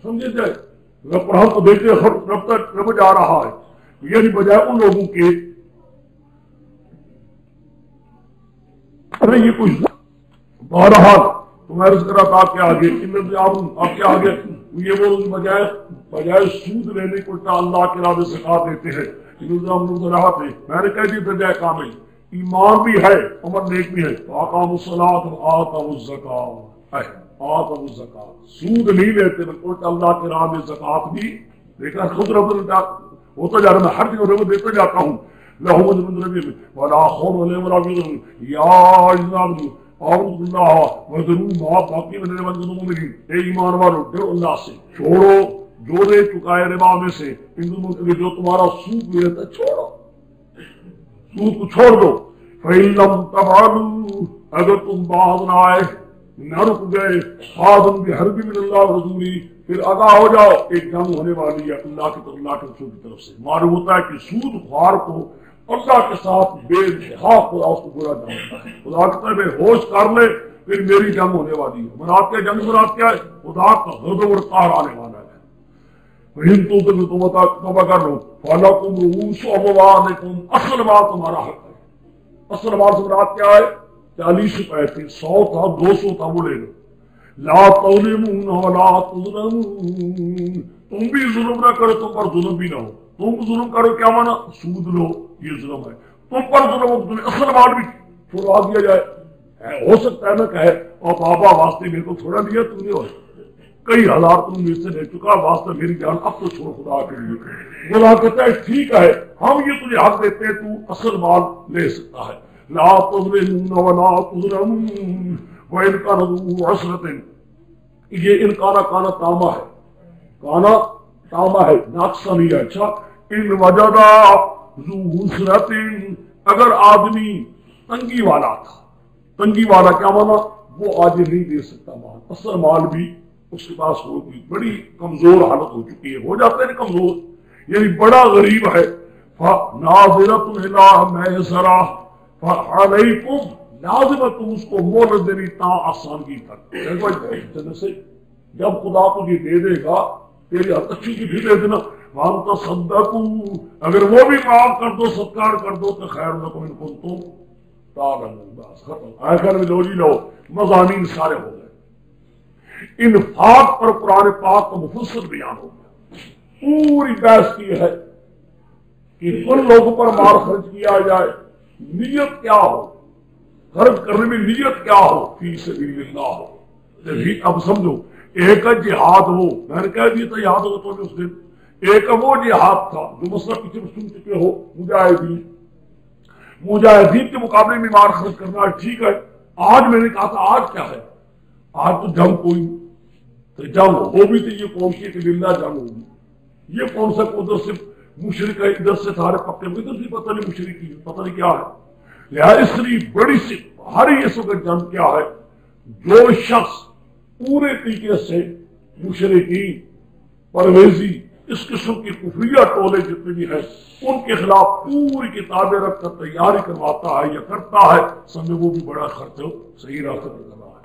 سمجھے جائے رب ہم کو دیکھتے رب جا رہا ہے. یعنی بجائے ان لوگوں کے ارے یہ کچھ بہرحال تمہارے ذکر آپ کے آگے آپ کے آگے یہ وہ بجائے سود لینے کو اللہ کے راہ میں زکات دیتے ہیں. میں نے کہہ دی بجائے کامل ایمان بھی ہے عمر نیک بھی ہے. آقام الصلاۃ وآتوا الزکات، آتوا الزکات سود نہیں لیتے بلکہ اللہ کے راہ میں زکات بھی دیکھا. خود رب ہوتا جا رہا میں ہر جگہ رب دیتا جاتا ہوں. لہم من ربی ولا خوف علیہم ولا هم يحزنون یا ایمان اعوذ باللہ وذروا ما باقی من المؤمنین. اے ایمان والو ڈرو اللہ سے، چھوڑو جو دے چکا ہے ربا میں سے ان جو تمہارا سود لیتا ہے چھوڑو، سود کو چھوڑ دو. فإن لم تفعلوا اگر تم باز نہ آئے نہ رک گئے فاذن بحرب من اللہ ورسولہ پھر آگاہ ہو جاؤ ایک جنگ ہونے والی ہے اللہ کی طرف اللہ کے رسول کی طرف سے. معلوم ہوتا ہے کہ سود خوار کو اللہ کے ساتھ بے انتہا خدا اس کو برا جانتا ہے. خدا کہتا ہے بے ہوش کر لے پھر میری جنگ ہونے والی ہے. مراد کیا جنگ مراد کیا ہے؟ خدا کا غضب اور قہر آنے والا ہے. ہندو تو تم توبہ کر لو فَلَكُمْ رُءُوسُ أَمْوَالِكُمْ اصل مال تمہارا حق ہے. اصل مال سے مراد کیا ہے؟ 40 روپے تھے 100 تھا 200 تھا وہ لے لو. لا تظلمون ولا تظلمون تم بھی ظلم نہ کرو تم پر ظلم بھی نہ ہو. تم ظلم کرو کیا مانا؟ سود لو یہ ظلم ہے. تم پر ظلم ہو تمہیں اصل مال بھی چھوڑوا دیا جائے. ہو سکتا ہے نا کہے اور بابا واسطے میرے کو تھوڑا دیا تم نے اور کئی ہزار تم مجھ سے لے چکا واسطہ میری جان اب تو چھوڑ خدا کے لیے. خدا کہتا ہے ٹھیک ہے ہم یہ تجھے حق دیتے ہیں تو اصل مال لے سکتا ہے. لا تظلمون ولا تظلمون وَإِنْ كَانَ ذُو عُسْرَةٍ یہ انکارا کانا تاما ہے. کانا تاما ہے ناقصہ نہیں ہے. اچھا ان وجدہ ذو عُسْرَةٍ اگر آدمی تنگی والا تھا. تنگی والا کیا مانا؟ وہ آج نہیں دے سکتا مال. اصل مال بھی اس کے پاس ہوگی بڑی کمزور حالت ہو چکی ہے. ہو جاتے ہیں کمزور یعنی بڑا غریب ہے. فَنَاظِرَةٌ إِلَىٰ مَيْسَرَةٍ فَعَلَيْكُمْ لازم ہے تم اس کو مہلت دینی تا آسانی تک. سے جب خدا تجھے دے دے گا تیری اچھی کی بھی دے دینا. وَأَنْ تَصَدَّقُوا اگر وہ بھی معاف کر دو صدقہ کر دو تو خیر لکم ان کنتم تعلمون. بس ختم. آخر میں لو جی لو مضامین سارے ہو گئے. انفاق پر قرآن پاک کا مفصل بیان ہو گیا. پوری بحث کی ہے کہ کن لوگوں پر مال خرچ کیا جائے نیت کیا ہو خرچ کرنے میں نیت کیا ہو فی سبیل اللہ ہو. اب سمجھو ایک جہاد ہو میں نے کہہ دیا تھا یاد ہوگا تو اس دن ایک وہ جہاد تھا جو مسئلہ پیچھے سن چکے ہو مجاہدین کے مقابلے میں مال خرچ کرنا ٹھیک ہے. آج میں نے کہا تھا آج کیا ہے؟ آج تو جنگ کوئی تو جنگ ہو بھی تو یہ کون سی کہ للہ جنگ ہوگی. یہ کون سا ادھر سے مشرق ہے ادھر سے سارے پکے ہوئے ادھر سے پتہ نہیں مشرق کی پتہ نہیں کیا ہے. لہٰذا اس لیے بڑی سی بھاری اس وقت جنگ کیا ہے؟ جو شخص پورے طریقے سے مشرقی پرویزی اس قسم کی کفریہ ٹولے جتنے بھی ہیں ان کے خلاف پوری کتابیں رکھ کر تیاری کرواتا ہے یا کرتا ہے سمجھے وہ بھی بڑا خرچ صحیح راستہ پر کرنا ہے.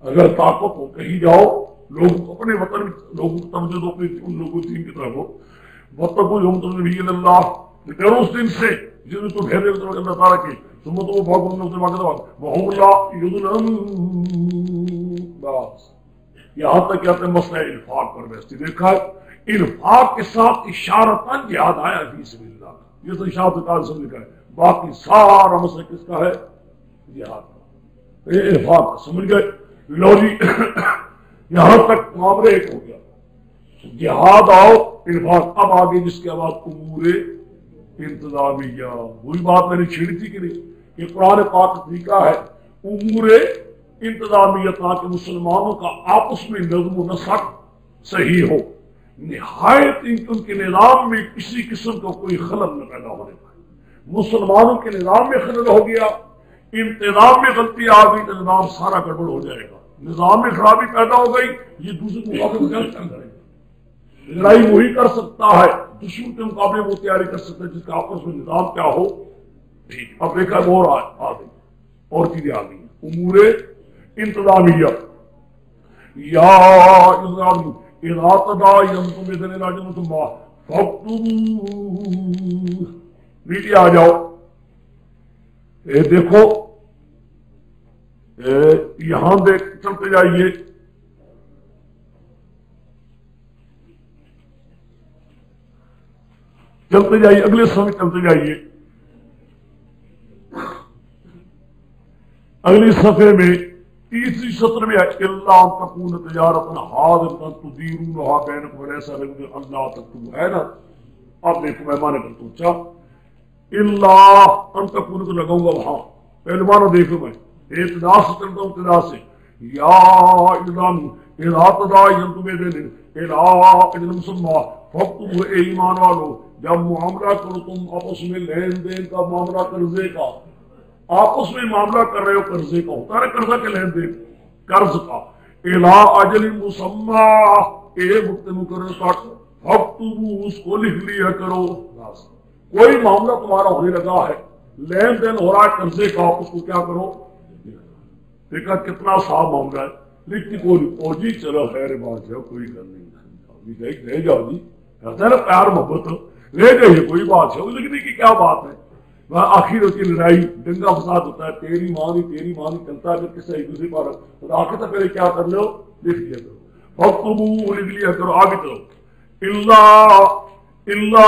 اگر طاقت ہو کہیں جاؤ لوگ اپنے وطن لوگوں کو توجہ دو ان لوگوں دین کی طرف ہو. وَاتَّقُوا يَوْمَ تُجْزَوْنَ فِيهِ اللَّهُ ڈرو اس دن سے جس میں تو گھیرے ہوئے اللہ تعالیٰ کے ثم تُوَفَّىٰ كُلُّ نَفْسٍ مَا كَسَبَتْ وَهُمْ لَا يُظْلَمُونَ. بس یہاں تک کہتے ہیں مسئلہ انفاق پر بحث دیکھا ہے. انفاق کے ساتھ اشارتاً یاد آیا فی سبیل اللہ یہ تو اشارت کا سمجھ کا ہے. باقی سارا مسئلہ کس کا ہے؟ جہاد کا. یہ انفاق کا سمجھ گئے. لو جی یہاں تک معاملہ ایک ہو گیا. جہاد آؤ انفاق اب آگے جس کے بعد امور انتظامیہ وہی بات میں نے چھیڑی تھی کہ نہیں کہ قرآن پاک طریقہ ہے امور انتظامیہ تاکہ مسلمانوں کا آپس میں نظم و نسق صحیح ہو. نہایت ان کے نظام میں کسی قسم کا کوئی خلل نہ پیدا ہونے پائے. مسلمانوں کے نظام میں خلل ہو گیا انتظام میں غلطی آ گئی تو نظام سارا گڑبڑ ہو جائے گا. نظام میں خرابی پیدا ہو گئی یہ دوسرے مقابلے میں کیا کرے گا؟ لڑائی وہی کر سکتا ہے دشمن کے مقابلے وہ تیاری کر سکتا ہے جس کا آپس میں نظام کیا ہو ٹھیک. اب دیکھا اور آ گئی اور چیزیں آ گئی امور انتظامیہ. یا اذا تداینتم بدین الی اجل مسمى فاکتبوہ. نیچے آ جاؤ. دیکھو یہاں دیکھ چلتے جائیے چلتے جائیے اگلے سمے چلتے جائیے. اگلی صفحے میں تیسری سطر میں اللہ تکون تجارت حاضرۃ تدیرونھا بینکم ولیس علیکم اللہ تکتبوا ہے نا. اب دیکھو میں مانے کرتا ہوں اچھا اللہ ان تکون کو لگاؤں گا وہاں پہلے مانا دیکھو میں ابتدا سے چلتا ہوں ابتدا سے. یا اذا تداینتم بدین الی اجل مسمى فاکتبوہ. اے ایمان والو جب معاملہ کرو تم آپس میں لین دین کا معاملہ قرضے کا آپس میں معاملہ کر رہے ہو قرضے کا ہوتا ہے قرضہ کے لین دین قرض کا الی اجل مسمى ایک وقت مقرر تک فاکتبوہ اس کو لکھ لیا کرو. کوئی معاملہ تمہارا ہونے لگا ہے، لین دین ہو رہا ہے قرضے کا، اس کو کیا کرو، دیکھا کتنا صاف معاملہ ہے، لیکن کوئی جی چلو خیر بات ہے، کوئی گل نہیں، لے جاؤ جی، کہتا ہے نا پیار محبت لے جائیے، کوئی بات ہے، لکھنے کی کیا بات ہے، آخر ہوتی لڑائی دنگا فساد ہوتا ہے، تیری ماں نہیں چلتا ہے، اگر کسی ایک دوسرے پر خدا کے تو پہلے کیا کر لو، لکھ لیا کرو، فَاكْتُبُوا لکھ لیا کرو، آگے چلو، إِلَّا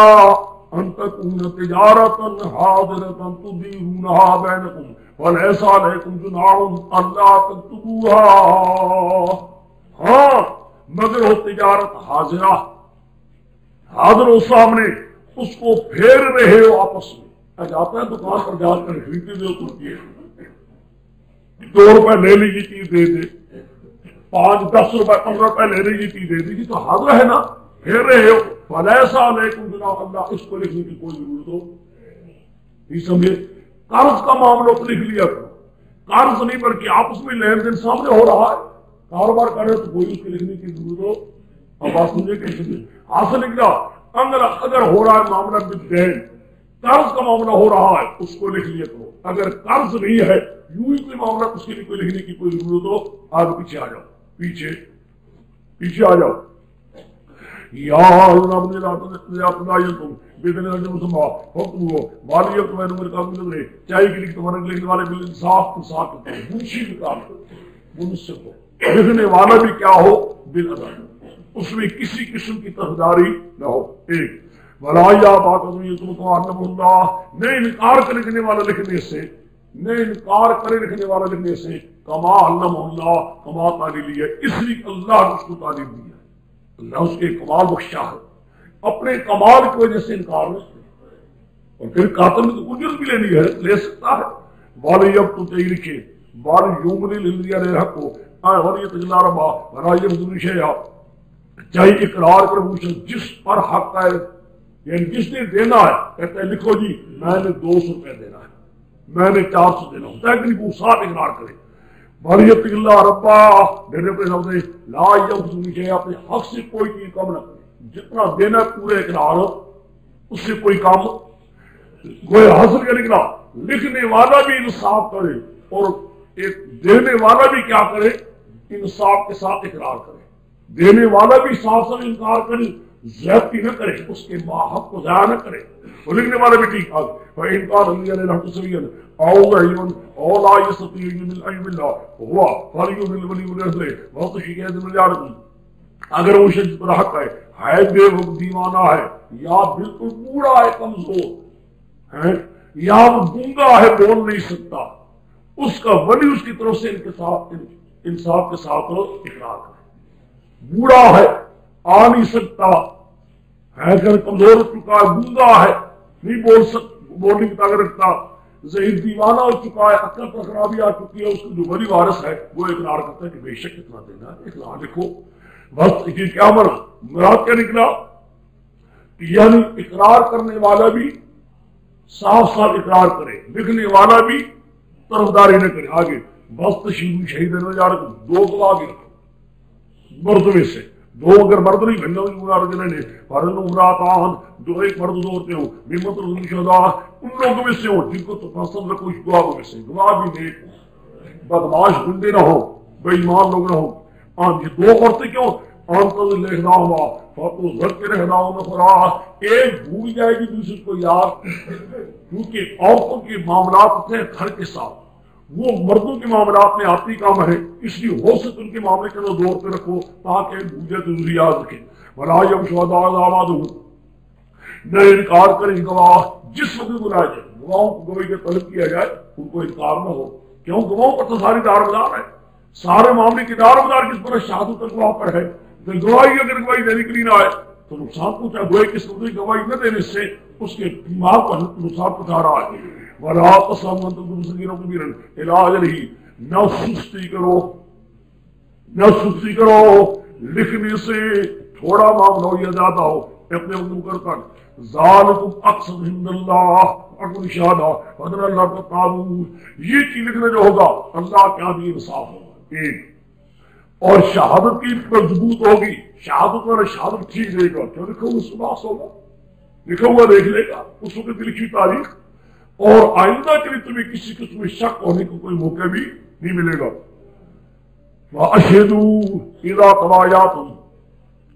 أَن تَكُونَ تِجَارَةً حَاضِرَةً تُدِيرُونَهَا بَيْنَكُمْ وَلَيْسَ عَلَيْكُمْ جُنَاحٌ أَلَّا تَكْتُبُوهَا، ہاں مگر ہو تجارت حاضرہ، حاضر ہو سامنے، اس کو پھیر رہے ہو آپس میں، جاتا ہے دکان پر جا کر خریدتے دے ترکی 2 روپے لے لی یہ چیز دے دے، 5 10 روپے 15 روپے لے لی یہ چیز دے دی، تو حاضر ہے نا، پھیر رہے ہو، فَلَيْسَ عَلَيْكُمْ جُنَاحٌ، اللہ اس کو لکھنے کی کوئی ضرورت ہو نہیں، سمجھے، قرض کا معاملہ تو لکھ لیا کرو، قرض نہیں بلکہ آپس میں لین دین سامنے ہو رہا ہے، کاروبار کر رہے تو کوئی اس کے لکھنے کی ضرورت ہو، اب بات سمجھے کہ سمجھے حاصل لکھنا، اگر ہو رہا ہے معاملہ بالدین، قرض کا معاملہ ہو رہا ہے اس کو لکھ لیا کرو، اگر قرض نہیں ہے یوں ہی کوئی معاملہ اس کے لیے کوئی لکھنے کی کوئی ضرورت ہو، آگے پیچھے آ جاؤ، پیچھے آ جاؤ، یا اللہ چاہیے کہ تمہارے لکھنے والے بالانصاف انصاف کرتے ہیں، منشی منصف ہو، لکھنے والا بھی کیا ہو، بالعدل، اس میں کسی قسم کی طرفداری نہ ہو، ایک وَلَا بات تم کو علم اللہ، نہیں انکار کرے لکھنے والا لکھنے سے، نہیں انکار کرے لکھنے والا لکھنے سے، کما علم اللہ، کما تعلیم ہے، اس لیے اللہ نے اس کو تعلیم دی ہے، اللہ اس کے کمال بخشا ہے، اپنے کمال کی وجہ سے انکار نہیں کرے، اور پھر قاتل میں تو اجرت بھی لینی ہے، لے سکتا ہے، والی اب تو تیری لکھے والی یوملی للیا نے حق کو ولی تجلا ربا ولی مدنی شیعہ، چاہیے اقرار کر پوچھو جس پر حق ہے، یعنی جس نے دینا ہے، کہتا ہے لکھو جی میں نے 200 روپے دینا ہے، میں نے 400 دینا ہوتا ہے کہ نہیں، وہ ساتھ اقرار کرے، بریت اللہ ربا، میرے اپنے رب نے لا یمسنی شیء، اپنے حق سے کوئی چیز کم نہ کرے، جتنا دینا پورے اقرار اس سے کوئی کام گویا حاصل کا نکلا، لکھنے والا بھی انصاف کرے اور ایک دینے والا بھی کیا کرے، انصاف کے ساتھ اقرار کرے، دینے والا بھی صاف صاف انکار کرے، زیادتی نہ کرے، اس کے حق کو ضائع نہ کرے، وہ لکھنے والا بھی ٹھیک ٹھاک، فَإِنْ قَالَ لَهُ تَسْوِيًّا أَوْ غَيْرًا أَوْ لَا يَسْتَطِيعُ مِنْ أَيْمِ اللَّهِ وَهُوَ فَلْيُؤْمِنْ بِالَّذِي أُنْزِلَ وَيَتَّقِ مِنْ يَعْلَمُ، اگر وہ شخص پر حق ہے بے وقت دیوانہ ہے، یا بالکل پورا ہے کمزور ہے، یا وہ گونگا ہے بول نہیں سکتا، اس کا ولی اس کی طرف سے انصاف کے ساتھ اقرار کرے، بوڑھا ہے آ نہیں سکتا ہے، اگر کمزور ہو چکا ہے، گونگا ہے نہیں بولنے کی طاقت رکھتا، ذہن دیوانہ ہو چکا ہے، عقل پر خرابی آ چکی ہے، اس کو جو ولی وارث ہے وہ اقرار کرتا ہے کہ بے شک اتنا دینا ہے، اقرار لکھو، بس یہ کیا مراد کیا نکلا، یعنی اقرار کرنے والا بھی صاف صاف اقرار کرے، لکھنے والا بھی طرفداری نہ کرے، آگے بس تشہید شہید دو گواہ کے رکھو، مرد میں سے 2 اگر مرد نہیں بھننا رجلے فرن امراتان، جو ایک مرد 2 عورتیں ہوں، ممت رجل شہداء، ان لوگوں میں سے ہو جن کو تو پسند رکھو اس گواہوں میں سے، گواہ بھی نیک ہو، بدماش گنڈے نہ ہو، بے ایمان لوگ نہ ہو، یہ 2 عورتیں کیوں، لکھنا ہوا فاتو زر کے رہنا ہونا، ایک بھول جائے گی دوسرے کو یاد، کیونکہ عورتوں کے معاملات ہوتے ہیں گھر کے ساتھ، وہ مردوں کے معاملات میں آتی کام ہے، اس لیے ہو سکے ان کے معاملے کے اندر 2 پہ رکھو تاکہ بھولے تو ضروری یاد رکھے، بلا یم شہداء آباد ہوں، نہ انکار کریں گواہ جس وقت بلایا جائے، گواہوں کو گواہی کا طلب کیا جائے ان کو انکار نہ ہو، کیوں گواہوں پر تو ساری دارمدار ہے، سارے معاملے کی دارمدار کس پر شہادت گواہ پر ہے، گواہی اگر گواہی دینے کے لیے نہ آئے تو نقصان پہنچا، گواہی کس وقت گواہی نہ دینے سے اس کے دماغ پر نقصان پہنچا رہا ہے، وَلَا تَسْأَمُوا أَن تَكُونُوا صَغِيرًا كَبِيرًا إِلَىٰ أَجَلِهِ، نہ سستی کرو لکھنے سے، تھوڑا معاملہ ہو یا زیادہ ہو اپنے مقرر تک، ذَلِكُمْ أَقْسَطُ عِندَ اللَّهِ وَأَقْوَمُ الشُّهَدَاءَ وَأَدْنَىٰ أَلَّا تَرْتَابُوا، یہ چیز لکھنا جو ہوگا اللہ کے ہاں بھی انصاف ہوگا، ایک اور شہادت کی مضبوط ہوگی، شہادت والا شہادت ٹھیک دے گا، کیوں لکھو اس باس ہوگا، لکھا ہوا دیکھ لے گا اس وقت لکھی تاریخ، اور آئندہ کے لیے تمہیں کسی قسم میں شک ہونے کو کوئی موقع بھی نہیں ملے گا۔ وَأَشْهِدُوا إِذَا تَبَايَعْتُمْ،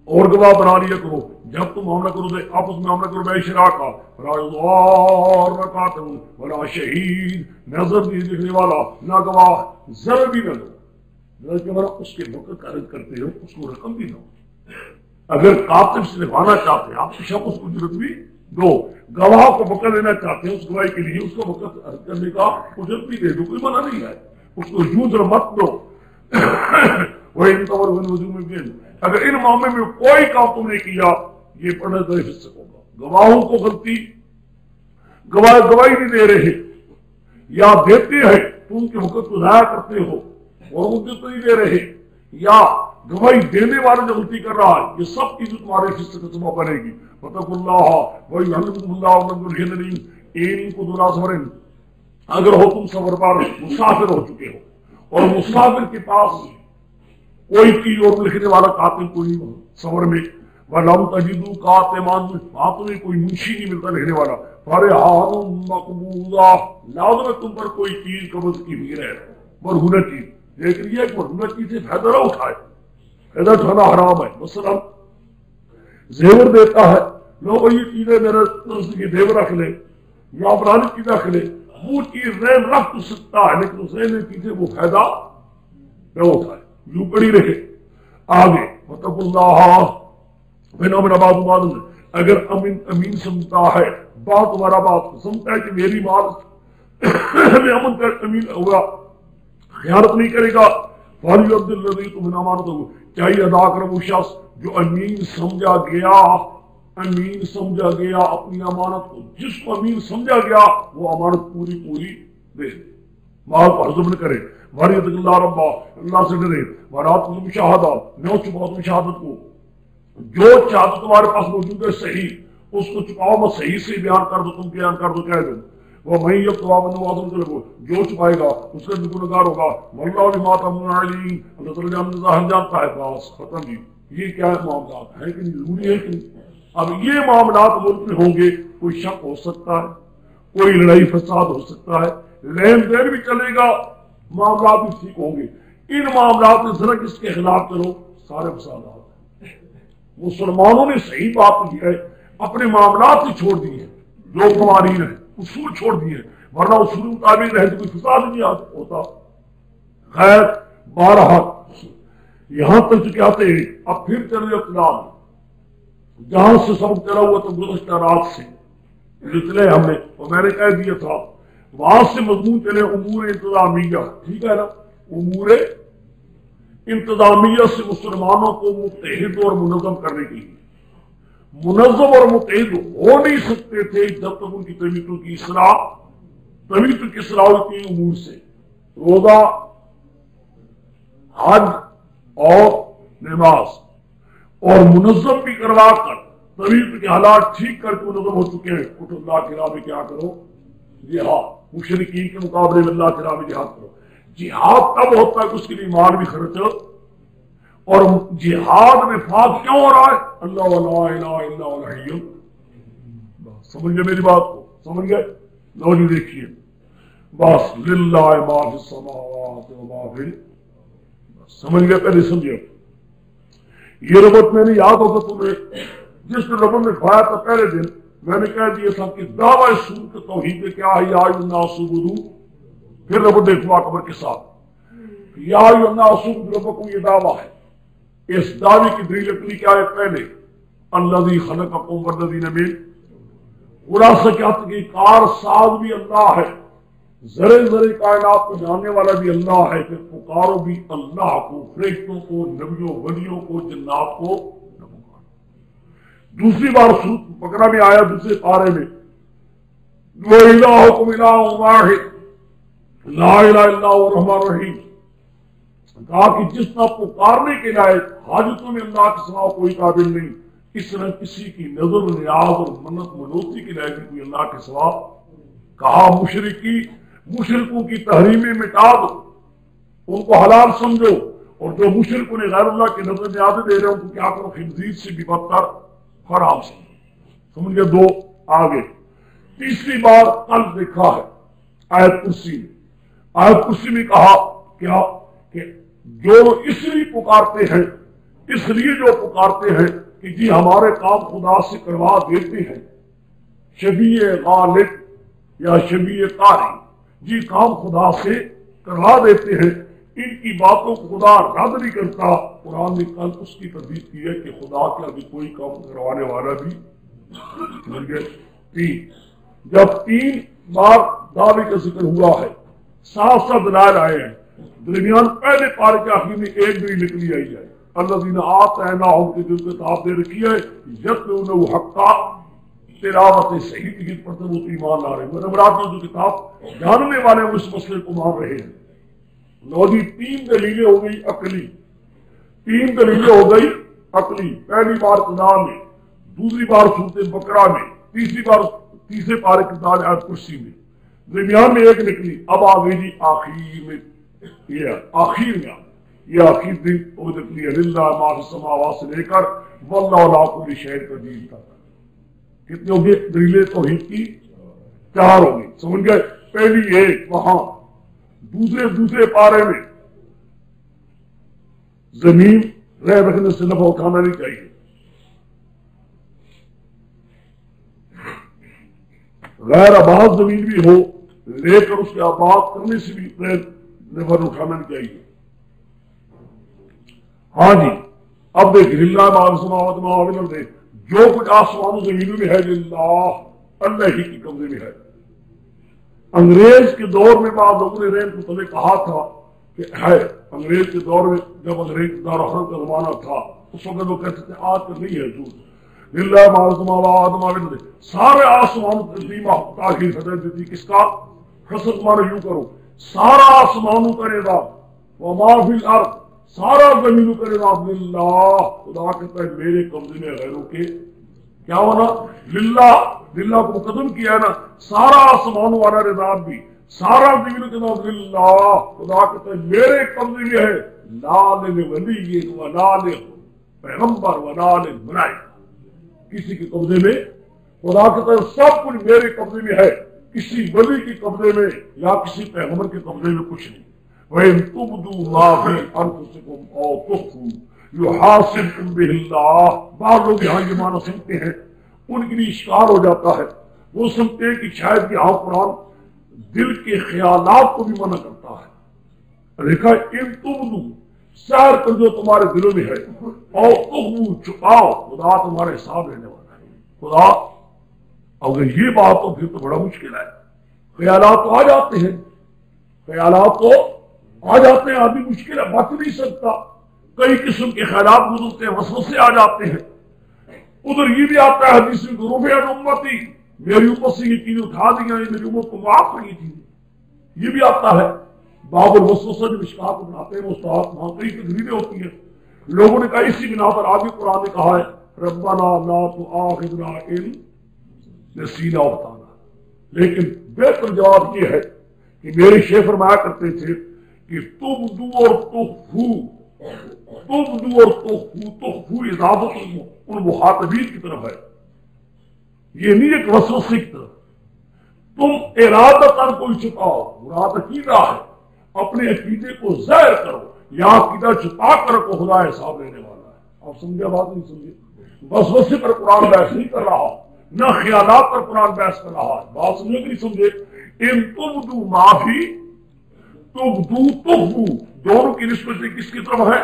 اور گواہ بنا لیا کرو جب تم معاملہ کرو دے آپس میں معاملہ کرو بے شراکا، وَلَا يُضَارَّ كَاتِبٌ وَلَا شَهِيدٌ، نظر نہیں دیکھنے والا نہ گواہ، ذرا بھی نہ دو، کہ اس کے وقت خرچ کرتے ہو اس کو رقم بھی دو، اگر کاتب سے نبھانا چاہتے ہیں آپ کو شک اس کو اجرت بھی دو، گواہ کو وقت دینا چاہتے ہیں اس گواہی کے لیے اس کو وقت خرچ کرنے کا اجرت بھی دے دو، کوئی منع نہیں ہے، اس کو جوز مت دو۔ اگر ان معاملے میں کوئی کام تم نے کیا یہ پڑھنے کا حصہ ہوگا۔ گواہوں کو غلطی، گواہی نہیں دے رہے یا دیتے ہیں تو ان کے وقت کو ضائع کرتے ہو اور مدت نہیں دے رہے، یا گواہی دینے والے جو غلطی کر رہا ہے، یہ سب چیز تمہارے حصے کا سبب بنے گی۔ وَاتَّقُوا اللَّهَ وَيُعَلِّمُكُمُ اللَّهُ مِن كُلِّ شَيْءٍ إِن كُنتُمْ صَابِرِينَ، اگر ہو تم صبربار مسافر ہو چکے ہو اور مسافر کے پاس کوئی چیز اور لکھنے والا کاتب کوئی سفر میں، وَلَمْ تَجِدُوا كَاتِبًا، وہاں تمہیں کوئی منشی نہیں ملتا لکھنے والا، فَرِحَانٌ مَقْبُوضَةٌ، لازم ہے تم پر کوئی چیز قبض کی ہوئی ہے، مرہونہ چیز، لیکن یہ مرہونہ چیز سے فائدہ نہ اٹھائے، فائدہ اٹھانا حرام ہے۔ مثلا زیور دیتا ہے، لوگ یہ چیزیں میرے طرف سے زیور رکھ لے یا پرانی چیز رکھ لے، وہ چیز ذہن رکھ تو سکتا ہے لیکن اس ذہن چیزیں وہ فائدہ نہ اٹھائے، یوں پڑی رہے۔ آگے وَاتَّقُوا اللَّهَ وَإِنَّ بَعْضَ بَعْضٍ، اگر امین سمجھتا ہے بات تمہارا بات سمجھتا ہے کہ میری مال میں امن کر امین ہوگا، خیانت نہیں کرے گا، فَلْيُؤَدِّ الَّذِي اؤْتُمِنَ أَمَانَتَهُ، چاہیے ادا کرے وہ شخص جو امین سمجھا گیا اپنی امانت کو، جس کو امین سمجھا گیا وہ امانت پوری دے، مال کو حضم نہ کرے۔ وَلْيَتَّقِ اللَّهَ رَبَّهُ، اللہ سے ڈرے، وَلَا تَكْتُمُوا الشَّهَادَةَ، نہ چھپاؤ تم شہادت کو، جو شہادت تمہارے پاس موجود ہے صحیح اس کو چھپاؤ مت، صحیح سے بیان کر دو، تم بیان کر دو، کہہ دو۔ وَمَن يَكْتُمْ مَا جو چھپائے گا اس کا بھی گنہگار ہوگا، وَاللَّهُ بِمَا تَعْمَلُونَ عَلِيمٌ، اللہ تعالیٰ جانتا ہے۔ بس ختم جی، یہ کیا معاملات ہیں کہ ضروری ہے کہ اب یہ معاملات ملک میں ہوں گے، کوئی شک ہو سکتا ہے، کوئی لڑائی فساد ہو سکتا ہے، لین دین بھی چلے گا، معاملات بھی ٹھیک ہوں گے، ان معاملات میں ذرا کس کے خلاف کرو سارے فسادات ہیں۔ مسلمانوں نے صحیح بات کی ہے، اپنے معاملات ہی چھوڑ دیے، جو قوانین ہیں اصول چھوڑ دیے، ورنہ اصول مطابق رہے تو کوئی فساد نہیں ہوتا۔ خیر بہرحال یہاں تک تو کہتے ہیں، اب پھر چلے اقدام جہاں سے سبق چلا ہوا تو گزشتہ رات سے چلے ہم نے، اور میں نے کہہ دیا تھا وہاں سے مضمون چلے امور انتظامیہ، ٹھیک ہے نا، امور انتظامیہ سے مسلمانوں کو متحد اور منظم کرنے کے لیے، منظم اور متحد ہو نہیں سکتے تھے جب تک ان کی طبیعتوں کی اصلاح، طبیعتوں کی اصلاح ہوتی ہے امور سے، روزہ، حج اور نماز، اور منظم بھی کروا کر طبیعت کے حالات ٹھیک کر کے منظم ہو چکے ہیں۔ کچھ اللہ کی راہ میں کیا کرو، جہاد، مشرکین کے مقابلے میں اللہ کی راہ میں جہاد کرو۔ جہاد تب ہوتا ہے کہ اس کے لیے مال بھی خرچ، اور جہاد میں فاق کیوں ہو رہا ہے؟ اللہ لا الہ الا هو الحی، سمجھ گئے میری بات کو؟ سمجھ گئے؟ لو جی دیکھیے، بس للہ ما فی السماوات و ما فی، سمجھ گئے؟ پہلے سمجھے یہ ربط میں نے یاد ہوگا تمہیں، جس نے ربط میں کھایا تھا پہلے دن میں نے کہہ دیا تھا کہ دعوی سورت توحید میں کیا ہے، یا ایھا الناس اعبدوا، پھر ربط دیکھو اکبر کے ساتھ، یا ایھا الناس اعبدوا ربکم، یہ دعویٰ ہے۔ اس دعوے کی دلیل اپنی کیا ہے؟ پہلے الذی خلقکم والذین من، خلاصہ کیا تھا کہ کار ساز بھی اللہ ہے، ذرے ذرے کائنات کو جاننے والا بھی اللہ ہے، پھر پکارو بھی اللہ کو، فرشتوں کو، نبیوں ولیوں کو، جنات کو نہ پکارو۔ دوسری بار سورۃ بقرہ میں آیا دوسرے پارے میں، وَإِلَٰهُكُمْ إِلَٰهٌ وَاحِدٌ لَا إِلَٰهَ إِلَّا هُوَ الرَّحْمَٰنُ الرَّحِيمُ، کہا کہ جس طرح پکارنے کے لائق حاجتوں میں اللہ کے سوا کوئی قابل نہیں، اس طرح کسی کی نظر نیاز اور منت منوتی کے لائق کوئی اللہ کے سوا۔ کہا مشرکوں کی تحریمیں مٹا دو، ان کو حلال سمجھو، اور جو مشرکوں نے غیر اللہ کی نظر نیازیں دے رہے ہیں ان کو کیا کرو، خنزیر سے بھی بدتر حرام سمجھو۔ سمجھ گئے؟ دو آگے. تیسری بار کل دیکھا ہے آیت کرسی میں. آیت کرسی میں کہا کیا کہ جو اس لیے پکارتے ہیں، اس لیے جو پکارتے ہیں کہ جی ہمارے کام خدا سے کروا دیتے ہیں، شبیہ غالب یا شبیہ قاری، جی کام خدا سے کروا دیتے ہیں، ان کی باتوں کو خدا رد نہیں کرتا. قرآن نے کل اس کی تردید کی ہے کہ خدا کا بھی کوئی کام کروانے والا بھی مل گئے. تین، جب 3 بار دعوے کا ذکر ہوا ہے، صاف صاف دلائل آئے ہیں، درمیان پہلے پارے کے آخر میں ایک بھی نکلی آئی ہے. الذین آتیناہم کے دل سے کتاب دے رکھی ہے، یتلونہ حقا، تلاوت صحیح کی پڑھتے وہ ایمان لا رہے ہیں. مراد جو کتاب جاننے والے اس مسئلے کو مان رہے ہیں. لو جی 3 دلیلیں ہو گئی عقلی، 3 دلیلیں ہو گئی عقلی. پہلی بار خدا میں، دوسری بار سورۃ بقرہ میں، تیسری بار تیسرے پارے کی آیت کرسی میں، درمیان میں ایک نکلی. اب آ گئی جی آخر میں، یہ آخر میں یہ آخر دن وہ نکلی ہے للہ ما فی السماوات سے لے کر واللہ علی کل شیء قدیر تک. کتنے ہو گئے دلیلیں توحید کی؟ 4 ہو گئی. سمجھ گئے؟ پہلی ایک وہاں، دوسرے پارے میں زمین رہ رکھنے سے نفع اٹھانا نہیں چاہیے. غیر آباد زمین بھی ہو لے کر اس کے آباد کرنے سے بھی نفع اٹھانا نہیں چاہیے. ہاں جی اب دیکھ للہ ما فی السماوات وما فی الارض، جو کچھ آسمانوں زمینوں میں ہے للہ، اللہ ہی کی قبضے میں ہے. انگریز کے دور میں بعض لوگوں نے رین کو تلے کہا تھا کہ ہے، انگریز کے دور میں جب انگریز دارالحکومت کا زمانہ تھا اس وقت لوگ کہتے تھے آج کل نہیں ہے جھوٹ، للہ ما فی السماوات وما فی الارض، سارے آسمانوں تسلیمہ تاخیر فتح دیتی. کس کا حسن تمہارا یوں کرو، سارا آسمانوں کا نظام، وما فی الارض، سارا زمینوں کا نظام للہ، خدا کہتا ہے میرے قبضے میں. غیروں کے کیا ہونا؟ للہ، للہ کو مقدم کیا ہے نا. سارا آسمانوں والا نظام بھی، سارا زمینوں کا نظام للہ، خدا کہتا ہے میرے قبضے میں ہے. لا لولی ولا پیغمبر ولا للملائکہ، کسی کے قبضے میں، خدا کہتا ہے سب کچھ میرے قبضے میں ہے، کسی ولی کے قبضے میں یا کسی پیغمبر کے قبضے میں کچھ نہیں. وَإِن تُبْدُوا مَا فِي أَنفُسِكُمْ أَوْ تُخْفُوهُ يُحَاسِبْكُم بِهِ اللَّهُ. بعض لوگ یہاں یہ معنی سمجھتے ہیں، ان کے لیے اشکال ہو جاتا ہے، وہ سمجھتے ہیں کہ شاید یہاں قرآن دل کے خیالات کو بھی منع کرتا ہے. دیکھا ان تبدو، سیر کر جو تمہارے دلوں میں ہے، اور تخفو، چھپاؤ، خدا تمہارا حساب لینے والا ہے. خدا اگر یہ بات تو پھر تو بڑا مشکل ہے. خیالات تو آ جاتے ہیں، خیالات تو آ جاتے ہیں، آدمی مشکل ہے، بچ نہیں سکتا. کئی قسم کے خیالات گزرتے ہیں، وسوسے آ جاتے ہیں. ادھر یہ بھی آتا ہے حدیث میں رفع عن امتی، میری امت سے یہ چیزیں اٹھا دی گئی، میری امت کو معاف کر یہ چیزیں، یہ بھی آتا ہے. باب الوسوسہ جو مشکات بناتے ہیں وہ استاد وہاں کئی تقریریں ہوتی ہیں. لوگوں نے کہا اسی بنا پر آگے قرآن نے کہا ہے ربنا لا تؤاخذنا ان نسینا واخطأنا. لیکن بہتر جواب یہ ہے کہ میرے شیخ فرمایا کرتے تھے کہ تبدو اور تخفو، تبدو اور تخفو اضافت ان مخاطبین کی طرف ہے، یہ نہیں ایک وسوسے کی طرف. تم ارادتاً کوئی چھپاؤ، مراد عقیدہ ہے، اپنے عقیدے کو ظاہر کرو یا عقیدہ چھپا کر کو خدا حساب لینے والا ہے. آپ سمجھے بات نہیں سمجھے؟ وسوسے پر قرآن بحث نہیں کر رہا، نہ خیالات پر قرآن بحث کر رہا ہے. بات سمجھے کہ نہیں سمجھے؟ ان تبدو ما فی، تبدو تخفو، دونوں کی نسبت کس کی طرف ہے؟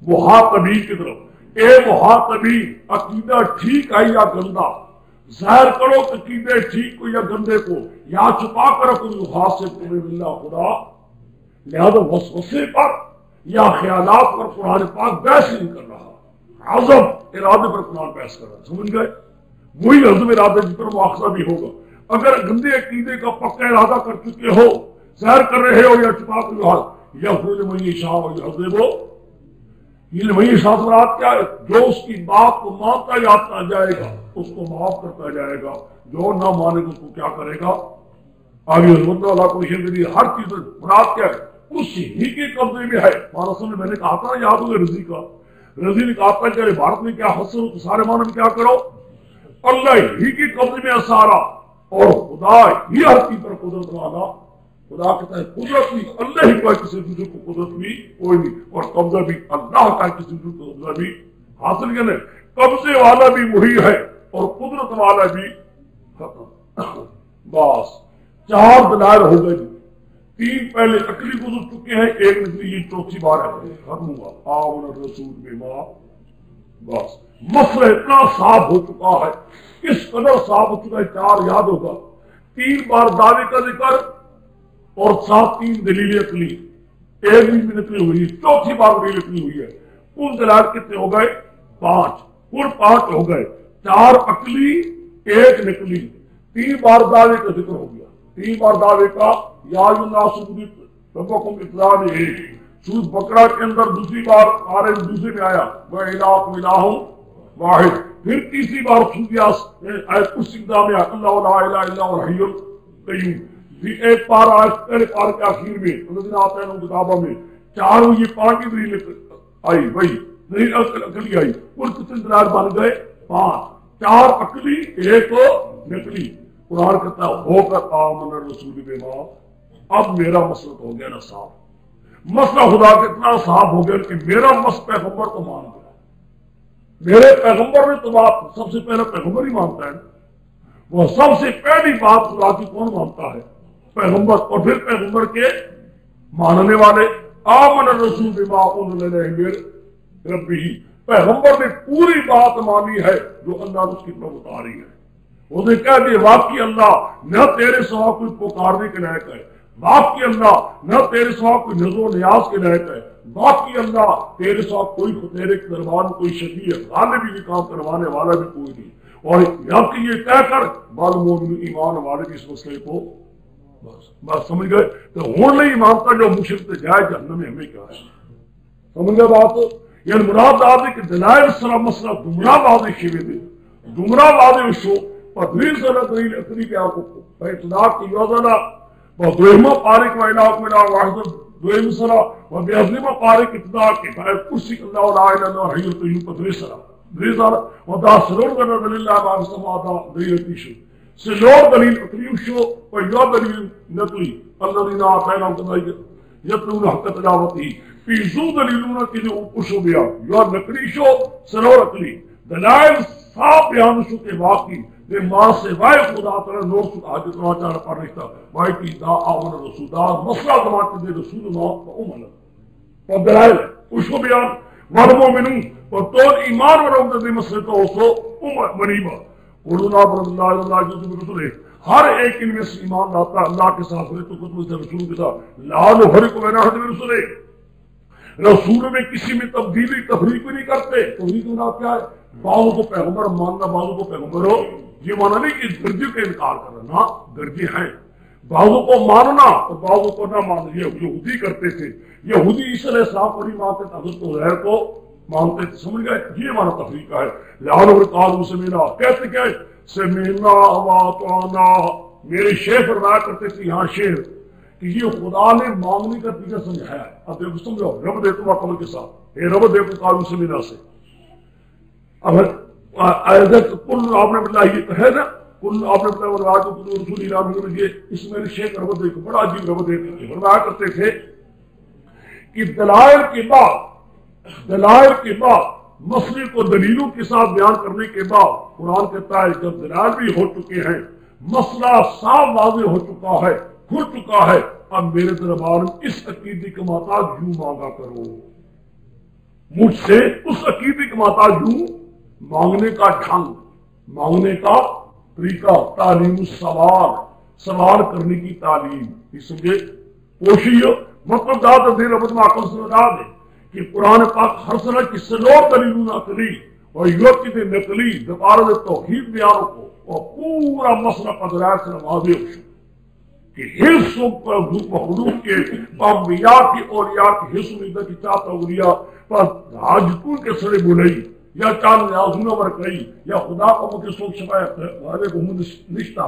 مخاطبین کی طرف. اے مخاطبین، عقیدہ ٹھیک ہے یا گندا، ظاہر کرو عقیدے ٹھیک کو یا گندے کو، یا چھپا کر رکھو یحاسب تمہیں اللہ خدا. لہذا وسوسے پر یا خیالات پر قرآن پاک بحث نہیں کر رہا، عزم ارادے پر قرآن بحث کر رہا. سمجھ گئے؟ وہی عزم ارادے جس پر مواخذہ بھی ہوگا. اگر گندے عقیدے کا پکا ارادہ کر چکے ہو، ظاہر کر رہے ہو یا چھپا کر یخرج من یشاء ویعذب، یہ وہی ساتھ مراد کیا ہے؟ جو اس کی بات کو مانتا جاتا جائے گا اس کو معاف کرتا جائے گا، جو نہ مانے گا اس کو کیا کرے گا؟ آگے حضرت اللہ کو کے لیے ہر چیز مراد کیا ہے؟ اس ہی کے قبضے میں ہے. فارسی میں نے کہا تھا یاد ہوگا رضی کا، رضی نے کہا تھا کہ بھارت میں کیا حسن ہو تو سارے معنی میں کیا کرو. اللہ ہی کی قبضے میں سارا، اور خدا ہی ہر چیز پر قدرت والا۔ خدا کہتا ہے قدرت بھی اللہ ہی کا، کسی دوسرے کو قدرت بھی کوئی نہیں، اور قبضہ بھی اللہ کا، کسی دوسرے کو قبضہ بھی حاصل کرنے۔ قبضے والا بھی وہی ہے اور قدرت والا بھی ختم۔ بس 4 دلائل ہو گئے، 3 پہلے عقلی گزر چکے ہیں، ایک نکلی یہ چوتھی بار ہے، ختم ہوا آمن الرسول بما۔ بس مسئلہ اتنا صاف ہو چکا ہے، کس قدر صاف ہو چکا ہے، 4 یاد ہوگا، 3 بار دعوے کا ذکر اور 3 دلیل عقلی، ایک بھی نکلی ہوئی، چوتھی بار دلیل عقلی ہوئی ہے۔ کل دلائل کتنے ہو گئے؟ 5، کل 5 ہو گئے، 4 عقلی 1 نکلی، 3 بار دعوے کا ذکر ہو گیا، 3 بار دعوے کا۔ یا الناس ربکم ابتداء میں سورۃ بقرہ کے اندر دوسری بار آرے دوسرے میں آیا وَإِلَٰهُكُمْ إِلَٰهٌ وَاحِدٌ، پھر تیسری بار سورۃ آیت کرسی میں آیا اللہ لا الہ الا هو الحی القیوم، پھر ایک پار آیت پہلے پار کے آخر میں الذین آتیناہم کتابا میں 4 یہ 5 دلیل آئی، وہی دلیل عقلی آئی، کل کتنے دلائل بن گئے؟ 5، 4 عقلی 1 نقلی۔ قرآن کہتا ہے ہو کر آمن الرسول بما۔ اب میرا مسئلہ ہو گیا نا صاف، مسئلہ خدا کتنا صاف ہو گیا کہ میرا پیغمبر تو مان گیا، میرے پیغمبر نے تو بات سب سے پہلے پیغمبر ہی مانتا ہے، وہ سب سے پہلی بات خدا کی کون مانتا ہے؟ پیغمبر، اور پھر پیغمبر کے ماننے والے۔ آمن الرسول بما انزل الیہ من ربہ، پیغمبر نے پوری بات مانی ہے جو اللہ نے اس کی طرف اتاری ہے۔ وہ نے کہہ دیا واقعی اللہ نہ تیرے سوا کوئی پکارنے کے لائق ہے، واقعی اللہ نہ تیرے سوا کوئی نظر و نیاز کے لائق ہے، واقعی اللہ تیرے سوا کوئی تیرے دربار میں کوئی شفیع غالب بھی کام کروانے والا بھی کوئی نہیں۔ اور یقین یہ کہہ کر بالمومن ایمان والے بھی اس مسئلے کو بس سمجھ گئے تو ہوں نہیں مانتا جو مشرک جائے جہنم میں، ہمیں کیا ہے؟ سمجھ گئے بات؟ یعنی مراد آدمی کہ دلائل سرا مسئلہ گمراہ واضح شیوے دے، گمراہ واضح شو پدویر سرا دلیل اقلی کے آپ کو اعتداد کی یوزنہ دویمہ پارک و الہک ملا واحد دویم سرا و بیازلیمہ پارک ابتداء کے کرسی اللہ لا الہ الا حی القیوم پدویر سرا دریزار و دا سرور گنا دلیل اللہ بار سماتا دلیل اقلیشو سلور دلیل اقلیشو و یا دلیل نقلی اللہ دینا آتائنا کدائی یتنون حق تلاوتی پیزو دلیلون کی جو اوپشو بیا یا نقلیشو سلور اقلی دلائل صاحب بیانشو کے واقعی یہ ماں سے وائے خدا تعالی نور سو حاجت نواچار پر رشتہ وائے کی دا آمن رسول دا مسئلہ دماغ دے رسول اللہ کا امن اور دلائل اس کو بیان والمومنون اور طول ایمان ورہم دے مسئلہ تو اسو منیبہ قولونا برد اللہ اللہ جزو برسولے ہر ایک ان میں سے ایمان لاتا اللہ کے ساتھ ہوئے تو کتب سے رسول کے ساتھ لالو حرق و بینہ حد برسولے رسول میں کسی میں تبدیلی تفریق بھی نہیں کرتے۔ تفریق میں نام کیا ہے؟ بعضوں کو پیغمبر ماننا، بعضوں کو پیغمبر ہو، یہ مانا نہیں کہ اس درجے کا انکار کرنا، درجے ہیں، بعضوں کو ماننا اور بعضوں کو نہ ماننا۔ یہ یہودی کرتے تھے، یہودی عیسی علیہ السلام کو نہیں مانتے تھے، حضرت عزیر کو مانتے تھے، سمجھ گئے؟ یہ ہمارا تفریقہ ہے۔ لہٰذا قالوا سمعنا، کہتے کیا سمعنا واطعنا، میرے شیخ فرمایا کرتے تھے یہاں شیخ کہ یہ خدا نے مانگنے کا طریقہ سمجھایا ہے۔ اب دیکھو سمجھو رب دیکھو قبل کے ساتھ اے رب دیکھو قالوا سمعنا سے اب کل آپ نے بتایا یہ ہے نا، کل آپ نے بتایا راج رسول اللہ یہ اس میں شیخ رب دیکھو بڑا عجیب رب دیکھو فرمایا کرتے تھے کہ دلائل کے بعد مسئلے کو دلیلوں کے ساتھ بیان کرنے کے بعد قرآن کہتا ہے جب دلائل بھی ہو چکے ہیں، مسئلہ صاف واضح ہو چکا ہے، کھل چکا ہے، اب میرے دربار میں اس عقیدے کا محتاج یوں مانگا کرو، مجھ سے اس عقیدے کا محتاج یوں مانگنے کا ڈھنگ، مانگنے کا طریقہ، تعلیم سوال کرنے کی تعلیم، یہ سمجھے کوشش مطلب داد دے رب معقل سے بتا دے کہ قرآن پاک ہر طرح کی سلور دلیل عقلی اور یوکی دے نقلی دبارہ توحید بیانوں کو اور پورا مسئلہ قدرائے سے واضح ہو کہ حص مخلوق کے انبیاء کی اولیاء کی حص میں کی چاہتا اولیاء پر حاجتوں کے سڑے بلئی یا چاند نیازونہ ورکئی یا خدا کو مکہ سوک شفایت والے کو نشتہ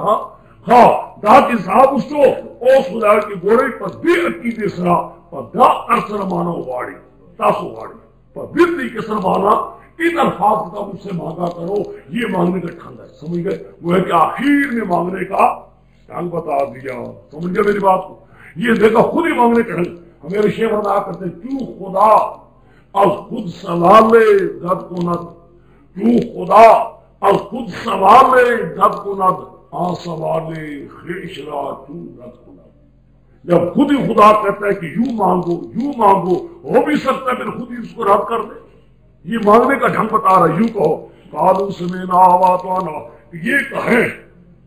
ہاں دا کی صاحب اس کو اوس خدا کی گوڑی پر بھی عقیدے سرا پر دا ارسر مانا واری تاسو واری پر بھی کے سر مانا ان الفاظ کا مجھ سے مانگا کرو، یہ مانگنے کا ڈھنگ ہے، سمجھ گئے؟ وہ ہے کہ آخر میں مانگنے کا ڈھنگ بتا دیا، سمجھ گئے میری بات کو؟ یہ دیکھا خود ہی مانگنے کا ڈھنگ. ہمارے شیخ بتا کرتے ہیں کیوں خدا از خود سوالے گد کند، کیوں خدا از خود سوالے گد کند، آ سوالے خیش را کیوں رد کند. جب خود ہی خدا کہتا ہے کہ یوں مانگو، ہو بھی سکتا ہے پھر خود ہی اس کو رد کر دے. یہ مانگنے کا ڈھنگ بتا رہا ہے. یوں کہو قالوا سمعنا واطعنا، یہ کہیں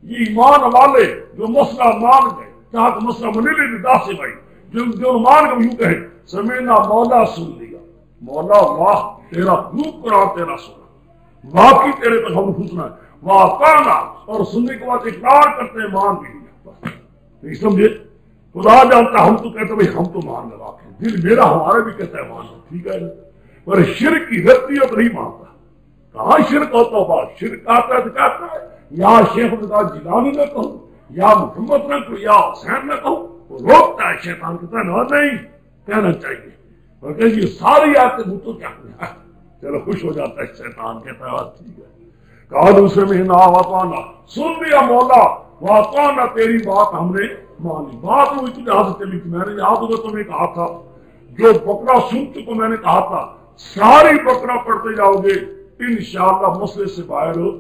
یہ ایمان والے جو مسئلہ مان گئے، چاہا تو مسئلہ منے لے دا سے بھائی، جو مان گئے یوں کہیں سمعنا، مولا سن لیا، مولا واہ تیرا خوب قرآن تیرا سنا، واقعی تیرے تک ہم حسنا ہے، واطعنا، اور سننے کے بعد اقرار کرتے ہیں مان بھی لیا. نہیں سمجھے؟ خدا جانتا ہم تو کہتے ہیں ہم تو مان لگا کے، دل میرا ہمارا بھی کہتا ہے مان، ٹھیک ہے؟ پر شرک کی رتیت نہیں مانتا. کہاں شرک ہوتا ہو؟ بات شرک آتا ہے تو کہتا ہے یا شیخ القادر جیلانی نہ کہوں، یا محمد نہ کہوں، یا حسین نہ کہوں. وہ روکتا ہے شیطان، کہتا ہے نہیں کہنا چاہیے. اور کہ یہ ساری آتے وہ تو کیا کرنا، چلو خوش ہو جاتا ہے شیطان، کہتا ہے ٹھیک ہے. قالوا سمعنا واطعنا، سن لیا مولا، واطعنا تیری بات ہم نے مانی. بات وہ اتنی یہاں سے چلی تھی، میں نے یاد ہوگا تمہیں کہا تھا جو بکرا سن چکو، میں نے کہا تھا ساری بکرا پڑھتے جاؤ گے انشاءاللہ مسئلے سے باہر ہو.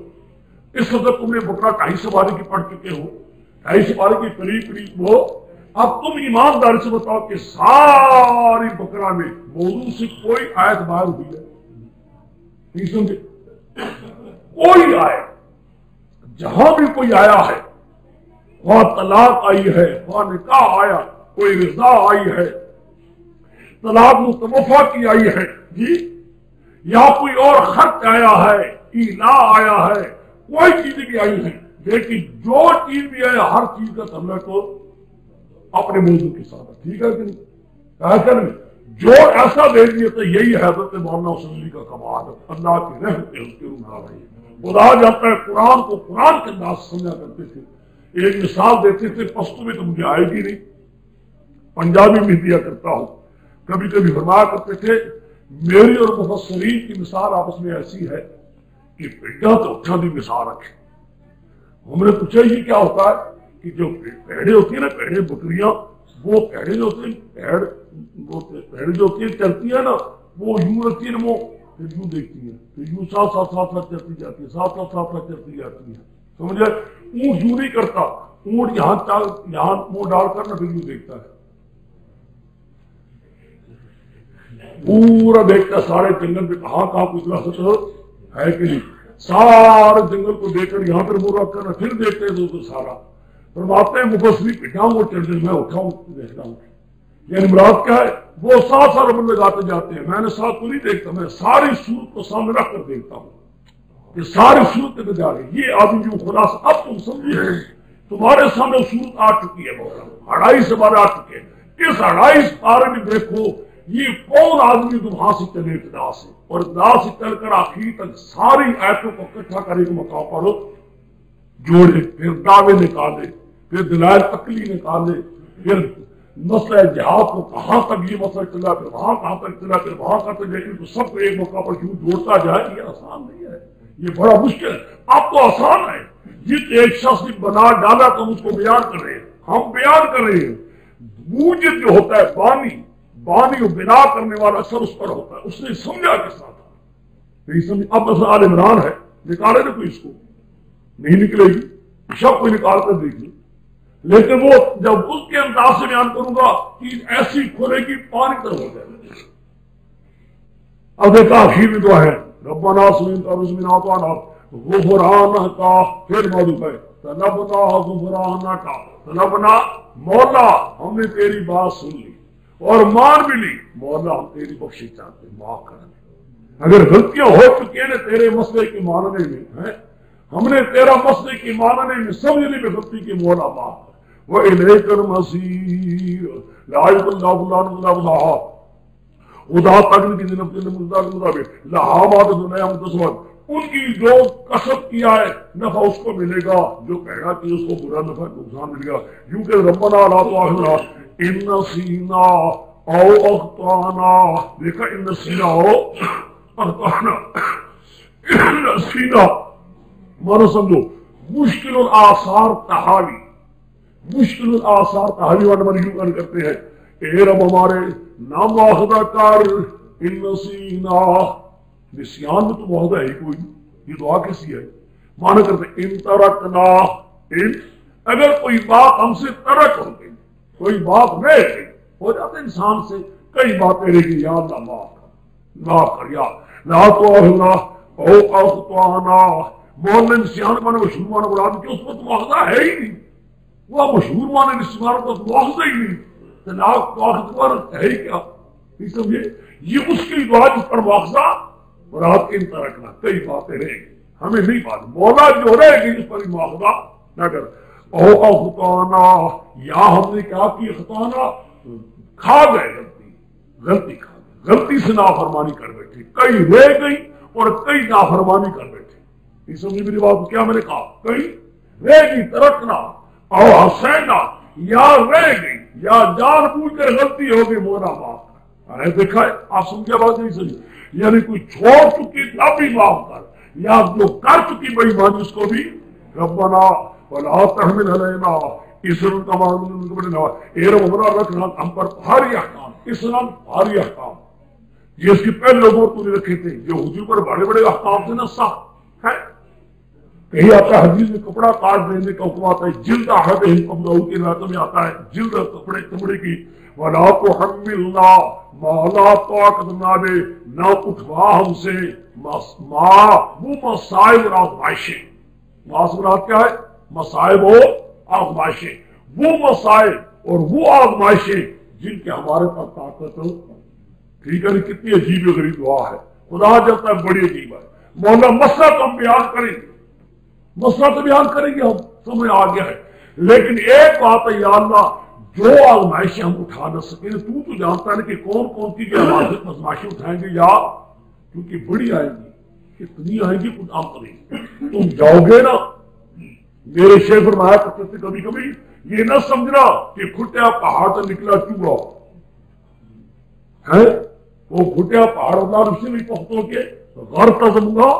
اس وقت تم نے بکرا 2.5 سواری کی پڑھ چکے ہو، 2.5 سواری کے قریب ہو. اب تم ایمانداری سے بتاؤ کہ ساری بکرا میں موضوع سے کوئی آیت باہر ہوئی ہے؟ نہیں سمجھے؟ کوئی آیت جہاں بھی کوئی آیا ہے، وہاں طلاق آئی ہے، وہاں نکاح آیا، کوئی رضا آئی ہے، طلاق متوفا کی آئی ہے جی، یا کوئی اور خط آیا ہے، ایلا آیا ہے، کوئی چیزیں بھی آئی ہیں. لیکن جو چیز بھی ہے ہر چیز کا سمجھ کو اپنے موضوع کے ساتھ، ٹھیک ہے کہ نہیں؟ جو ایسا دے دیے تو یہی حضرت مولانا حسین کا کمال ہے، اللہ کی رحمت اس کے روح رہی ہے. خدا جاتا ہے قرآن کو قرآن کے انداز سمجھا کرتے تھے. ایک مثال دیتے تھے، پشتو میں تو مجھے آئے گی نہیں، پنجابی میں دیا کرتا ہوں. کبھی کبھی فرمایا کرتے تھے میری اور مفسرین کی مثال آپس میں ایسی ہے کہ پیڑا تو اچھا بھی مثال رکھے. ہم نے پوچھا یہ کیا ہوتا ہے کہ جو پیڑے ہوتی ہیں نا، پیڑے بکریاں، وہ پیڑے جو ہوتے ہیں، پیڑے جو ہوتی ہیں چلتی ہے نا، وہ یوں رکھتی ہے، وہ پھر یوں دیکھتی ہے، پھر یوں ساتھ ساتھ چلتی جاتی ہے، ساتھ چلتی جاتی ہے. سمجھے؟ اونٹ یوں نہیں کرتا، اونٹ یہاں منہ ڈال کر نہ پھر یوں دیکھتا ہے، پورا دیکھتا سارے جنگل میں کہاں کچھ راست ہے کہ نہیں، سارے جنگل کو دیکھ کر یہاں پر منہ رکھ کر پھر دیکھتے ہیں تو سارا. فرماتے ہیں مفسری پٹھاؤں وہ چڑھ میں اٹھاؤں دیکھتا ہوں. یعنی مراد کیا ہے؟ وہ ساتھ من لگاتے جاتے ہیں، میں نے ساتھ کو نہیں دیکھتا، میں ساری صورت کو سامنے رکھ کر دیکھتا ہوں کہ ساری صورت میں جا رہی. یہ آدمی جو خلاصہ اب تم سمجھے تمہارے سامنے صورت آ چکی ہے، بہت 2.5 سے بارے آ چکے ہیں. اس 2.5 پارے میں دیکھو یہ کون آدمی جو وہاں سے چلے ابتدا سے، اور ابتدا سے چل کر آخر تک ساری آیتوں کو اکٹھا کر ایک مقام پر جوڑے، پھر دعوے نکالے، پھر دلائل عقلی نکالے، پھر مسئلہ جہاد کو کہاں تک یہ مسئلہ چلا، پھر وہاں کہاں تک چلا، پھر وہاں کہاں تک، لیکن تو سب کو ایک موقع پر کیوں جوڑتا جائے، یہ آسان نہیں ہے، یہ بڑا مشکل ہے. آپ کو آسان ہے، جس ایک شخص نے بنا ڈالا تو اس کو بیان کر رہے ہیں، ہم بیان کر رہے ہیں. موجد جو ہوتا ہے بانی کو بنا کرنے والا اثر اس پر ہوتا ہے، اس نے سمجھا کے ساتھ نہیں سمجھ. اب مثلا آل عمران ہے، نکالے نا کوئی اس کو نہیں نکلے گی، شب کوئی نکال کر دیکھیے، لیکن وہ جب اس کے انداز سے بیان کروں گا چیز ایسی کھولے گی پانی طرح ہو جائے گا. اب دیکھا آخر میں دعا ہے ربنا سمعنا واطعنا غفرانک کا، پھر معروف ہے طلبنا غفرانک، طلبنا مولا ہم نے تیری بات سن لی اور مان بھی لی، مولا ہم تیری بخشش چاہتے ہیں، معاف کرنا. اگر غلطیاں ہو چکی ہیں تیرے مسئلے کے ماننے میں ہیں، ہم نے تیرا مسئلے کی ماننے میں سمجھنے میں غلطی کی، مولا معاف کر. وَإِلَيْكَ الْمَصِيرُ لَا يُضِلُّ اللَّهُ خدا تک کی جنب کے مطابق ان کی جو کسب کیا ہے نفع اس کو ملے گا، جو کہنا کہ اس کو برا نفع نقصان ملے گا. یوں کہ ربنا لا تؤاخذنا ان نسینا او اخطانا، دیکھا ان نسینا او اخطانا، سینا مانو سمجھو مشکل الآثار تحاوی، مشکل الآثار تحاوی والا من یوں کرتے ہیں اے رب ہمارے نہ مواخذہ کر ان نسینا، نسیان میں تو مواخذہ ہے کوئی، یہ دعا کیسی ہے؟ مانا کرتے ان ترکنا، ان اگر کوئی بات ہم سے ترک ہو گئی، کوئی بات رہ گئی، ہو جاتا انسان سے کئی باتیں رہ گئی، یا اللہ معاف کر، معاف کر یا لا تو او اخطانا، مولانا نسیان مانا مشہور مانا مراد کہ اس میں تو مواخذہ ہے ہی نہیں، وہ مشہور مانا نسیان تو مواخذہ ہی نہیں، تناق تو آخر ہے ہی کیا؟ نہیں سمجھے؟ یہ اس کی دعا جس پر مواخذہ مراد ان طرح رکھنا، کئی باتیں رہ گئی ہمیں نہیں بات، مولا جو رہ گئی اس پر مواخذہ نہ کر۔ او اخطانا، یا ہم نے کیا کی خطانا، کھا گئے غلطی کھا گئے، غلطی سے نافرمانی کر بیٹھے، کئی رہ گئی اور کئی نافرمانی کر بیٹھے، نہیں سمجھے میری بات؟ کیا میں نے کہا کئی رہ گئی ترکنا او حسینا، یا رہ گئی یا جان بوجھ کر غلطی ہو گئی مولا معاف کر۔ دیکھا ہے آپ سمجھے بات نہیں سمجھے؟ یعنی کوئی چھوڑ چکی تب بھی معاف کر، یا جو کر چکی بے ایمانی اس کو بھی ربنا ولا تحمل علینا اسرا کما حملنا، اے رب ہمارا رکھنا ہم پر بھاری احکام، اسلام بھاری احکام، یہ اس کے پہلے لوگوں تو نہیں رکھے تھے، جو حضور پر بڑے بڑے احکام تھے نا سخت ہے، کہیں آتا ہے حدیث میں کپڑا کاٹ دینے کا حکم آتا ہے، جلد احد قبضہ کے روایتوں میں آتا ہے جلد کپڑے چمڑے کی، ولا تحملنا ما لا طاقت لنا بہ، نہ اٹھوا ہم سے وہ مصائب اور آزمائشیں، معصومات کیا ہے؟ مصائب اور آزمائشیں، وہ مصائب اور وہ آزمائشیں جن کے ہمارے پاس طاقت ہو۔ ٹھیک ہے، کتنی عجیب و غریب دعا ہے، خدا جب تک بڑی عجیب ہے۔ مولا مسئلہ تو ہم بیان کریں گے، مسئلہ تو بیان کریں گے، ہم سمجھ آ گیا ہے، لیکن ایک بات ہے یا اللہ جو آزمائشیں ہم اٹھا نہ سکیں، تو جانتا ہے کہ کون کون سی آزمائشیں اٹھائیں گے، یا کیونکہ بڑی آئیں گی، اتنی آئیں گی کچھ آپ کریں گے، تم جاؤ گے نا۔ میرے شیخ فرمایا کرتے تھے کبھی کبھی یہ نہ سمجھنا کہ کھٹیا پہاڑ سے نکلا چوہا ہے، وہ کھٹیا پہاڑ اللہ رسی میں پختوں کے غر تزمگا،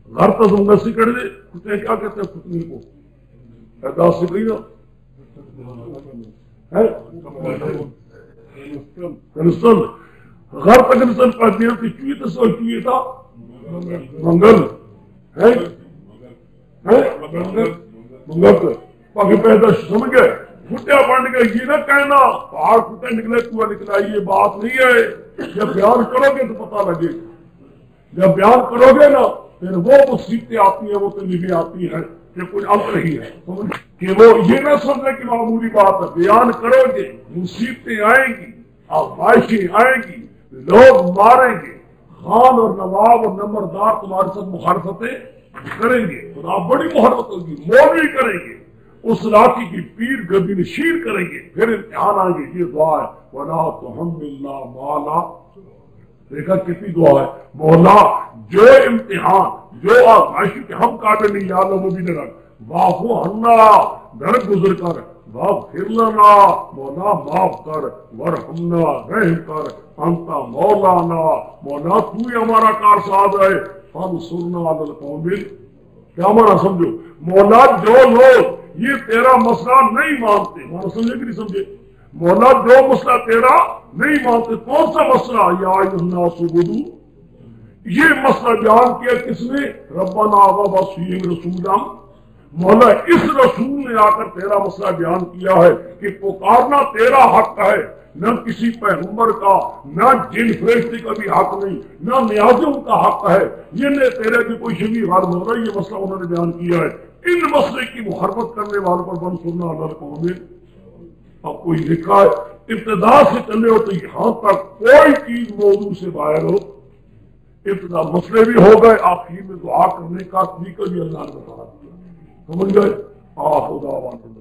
غر تزمگا سکڑ دے، کھٹیا کیا کہتے ہیں کھٹنی کو پیدا سکڑی نا کنسل، غر تکنسل پہنچنے کی چوئی تسو چوئی تھا منگل ہے، منگل باقی پیدا سمجھ گئے، کھٹیا پڑھنے کا یہ نہ کہنا پہاڑ کھٹے نکلے کنواں نکلا، یہ بات نہیں ہے، جب بیان کرو گے تو پتہ لگے، جب بیان کرو گے نا پھر وہ مصیبتیں آتی ہیں، وہ تکلیفیں آتی ہیں کہ کوئی امر نہیں ہے، کہ وہ یہ نہ سمجھے کہ معمولی بات ہے، بیان کرو گے مصیبتیں آئیں گی، آزمائشیں آئیں گی، لوگ ماریں گے، خان اور نواب اور نمبردار تمہارے ساتھ مخالفتیں کریں گے، خدا بڑی محبت ہوگی، مولوی کریں گے، اس علاقے کی پیر گردی نشین کریں گے، پھر امتحان آئیں گے، یہ دعا ہے وَلَا تُحَمِّلْنَا مَا لَا، دیکھا کتنی دعا ہے، مولا جو امتحان جو آزمائشی کے ہم قابل نہیں، یا اللہ وہ بھی نہ رکھ، واعف عنا، درگزر کر، واغفر لنا، مولا معاف کر، ورحمنا، رحم کر، انت مولانا، مولا تو ہی ہمارا کارساز ہے، فانصرنا علی القوم، کیا مانا سمجھو، مولا جو لوگ یہ تیرا مسئلہ نہیں مانتے، مانا سمجھے کہ نہیں سمجھے، مولا جو مسئلہ تیرا نہیں مانتے، کون سا مسئلہ، یا ایھا الناس اعبدوا، یہ مسئلہ بیان کیا کس نے، ربنا وابعث فیہم رسولا، مولا اس رسول نے آ کر تیرا مسئلہ بیان کیا ہے کہ پکارنا تیرا حق ہے، نہ کسی پیغمبر کا، نہ جن فرشتے کا بھی حق نہیں، نہ نیازوں کا حق ہے، یہ نے تیرے کی کوئی شبیہ غرض ہو رہا ہے، یہ مسئلہ انہوں نے بیان کیا ہے، ان مسئلے کی محرمت کرنے والوں پر فانصرنا علی القوم، اب کوئی لکھا ہے ابتدا سے چلے ہو تو یہاں تک کوئی چیز موضوع سے باہر ہو، ابتدا مسئلے بھی ہو گئے، آخر میں دعا کرنے کا طریقہ بھی اللہ نے بتا دیا، سمجھ گئے؟ آخر دعوانا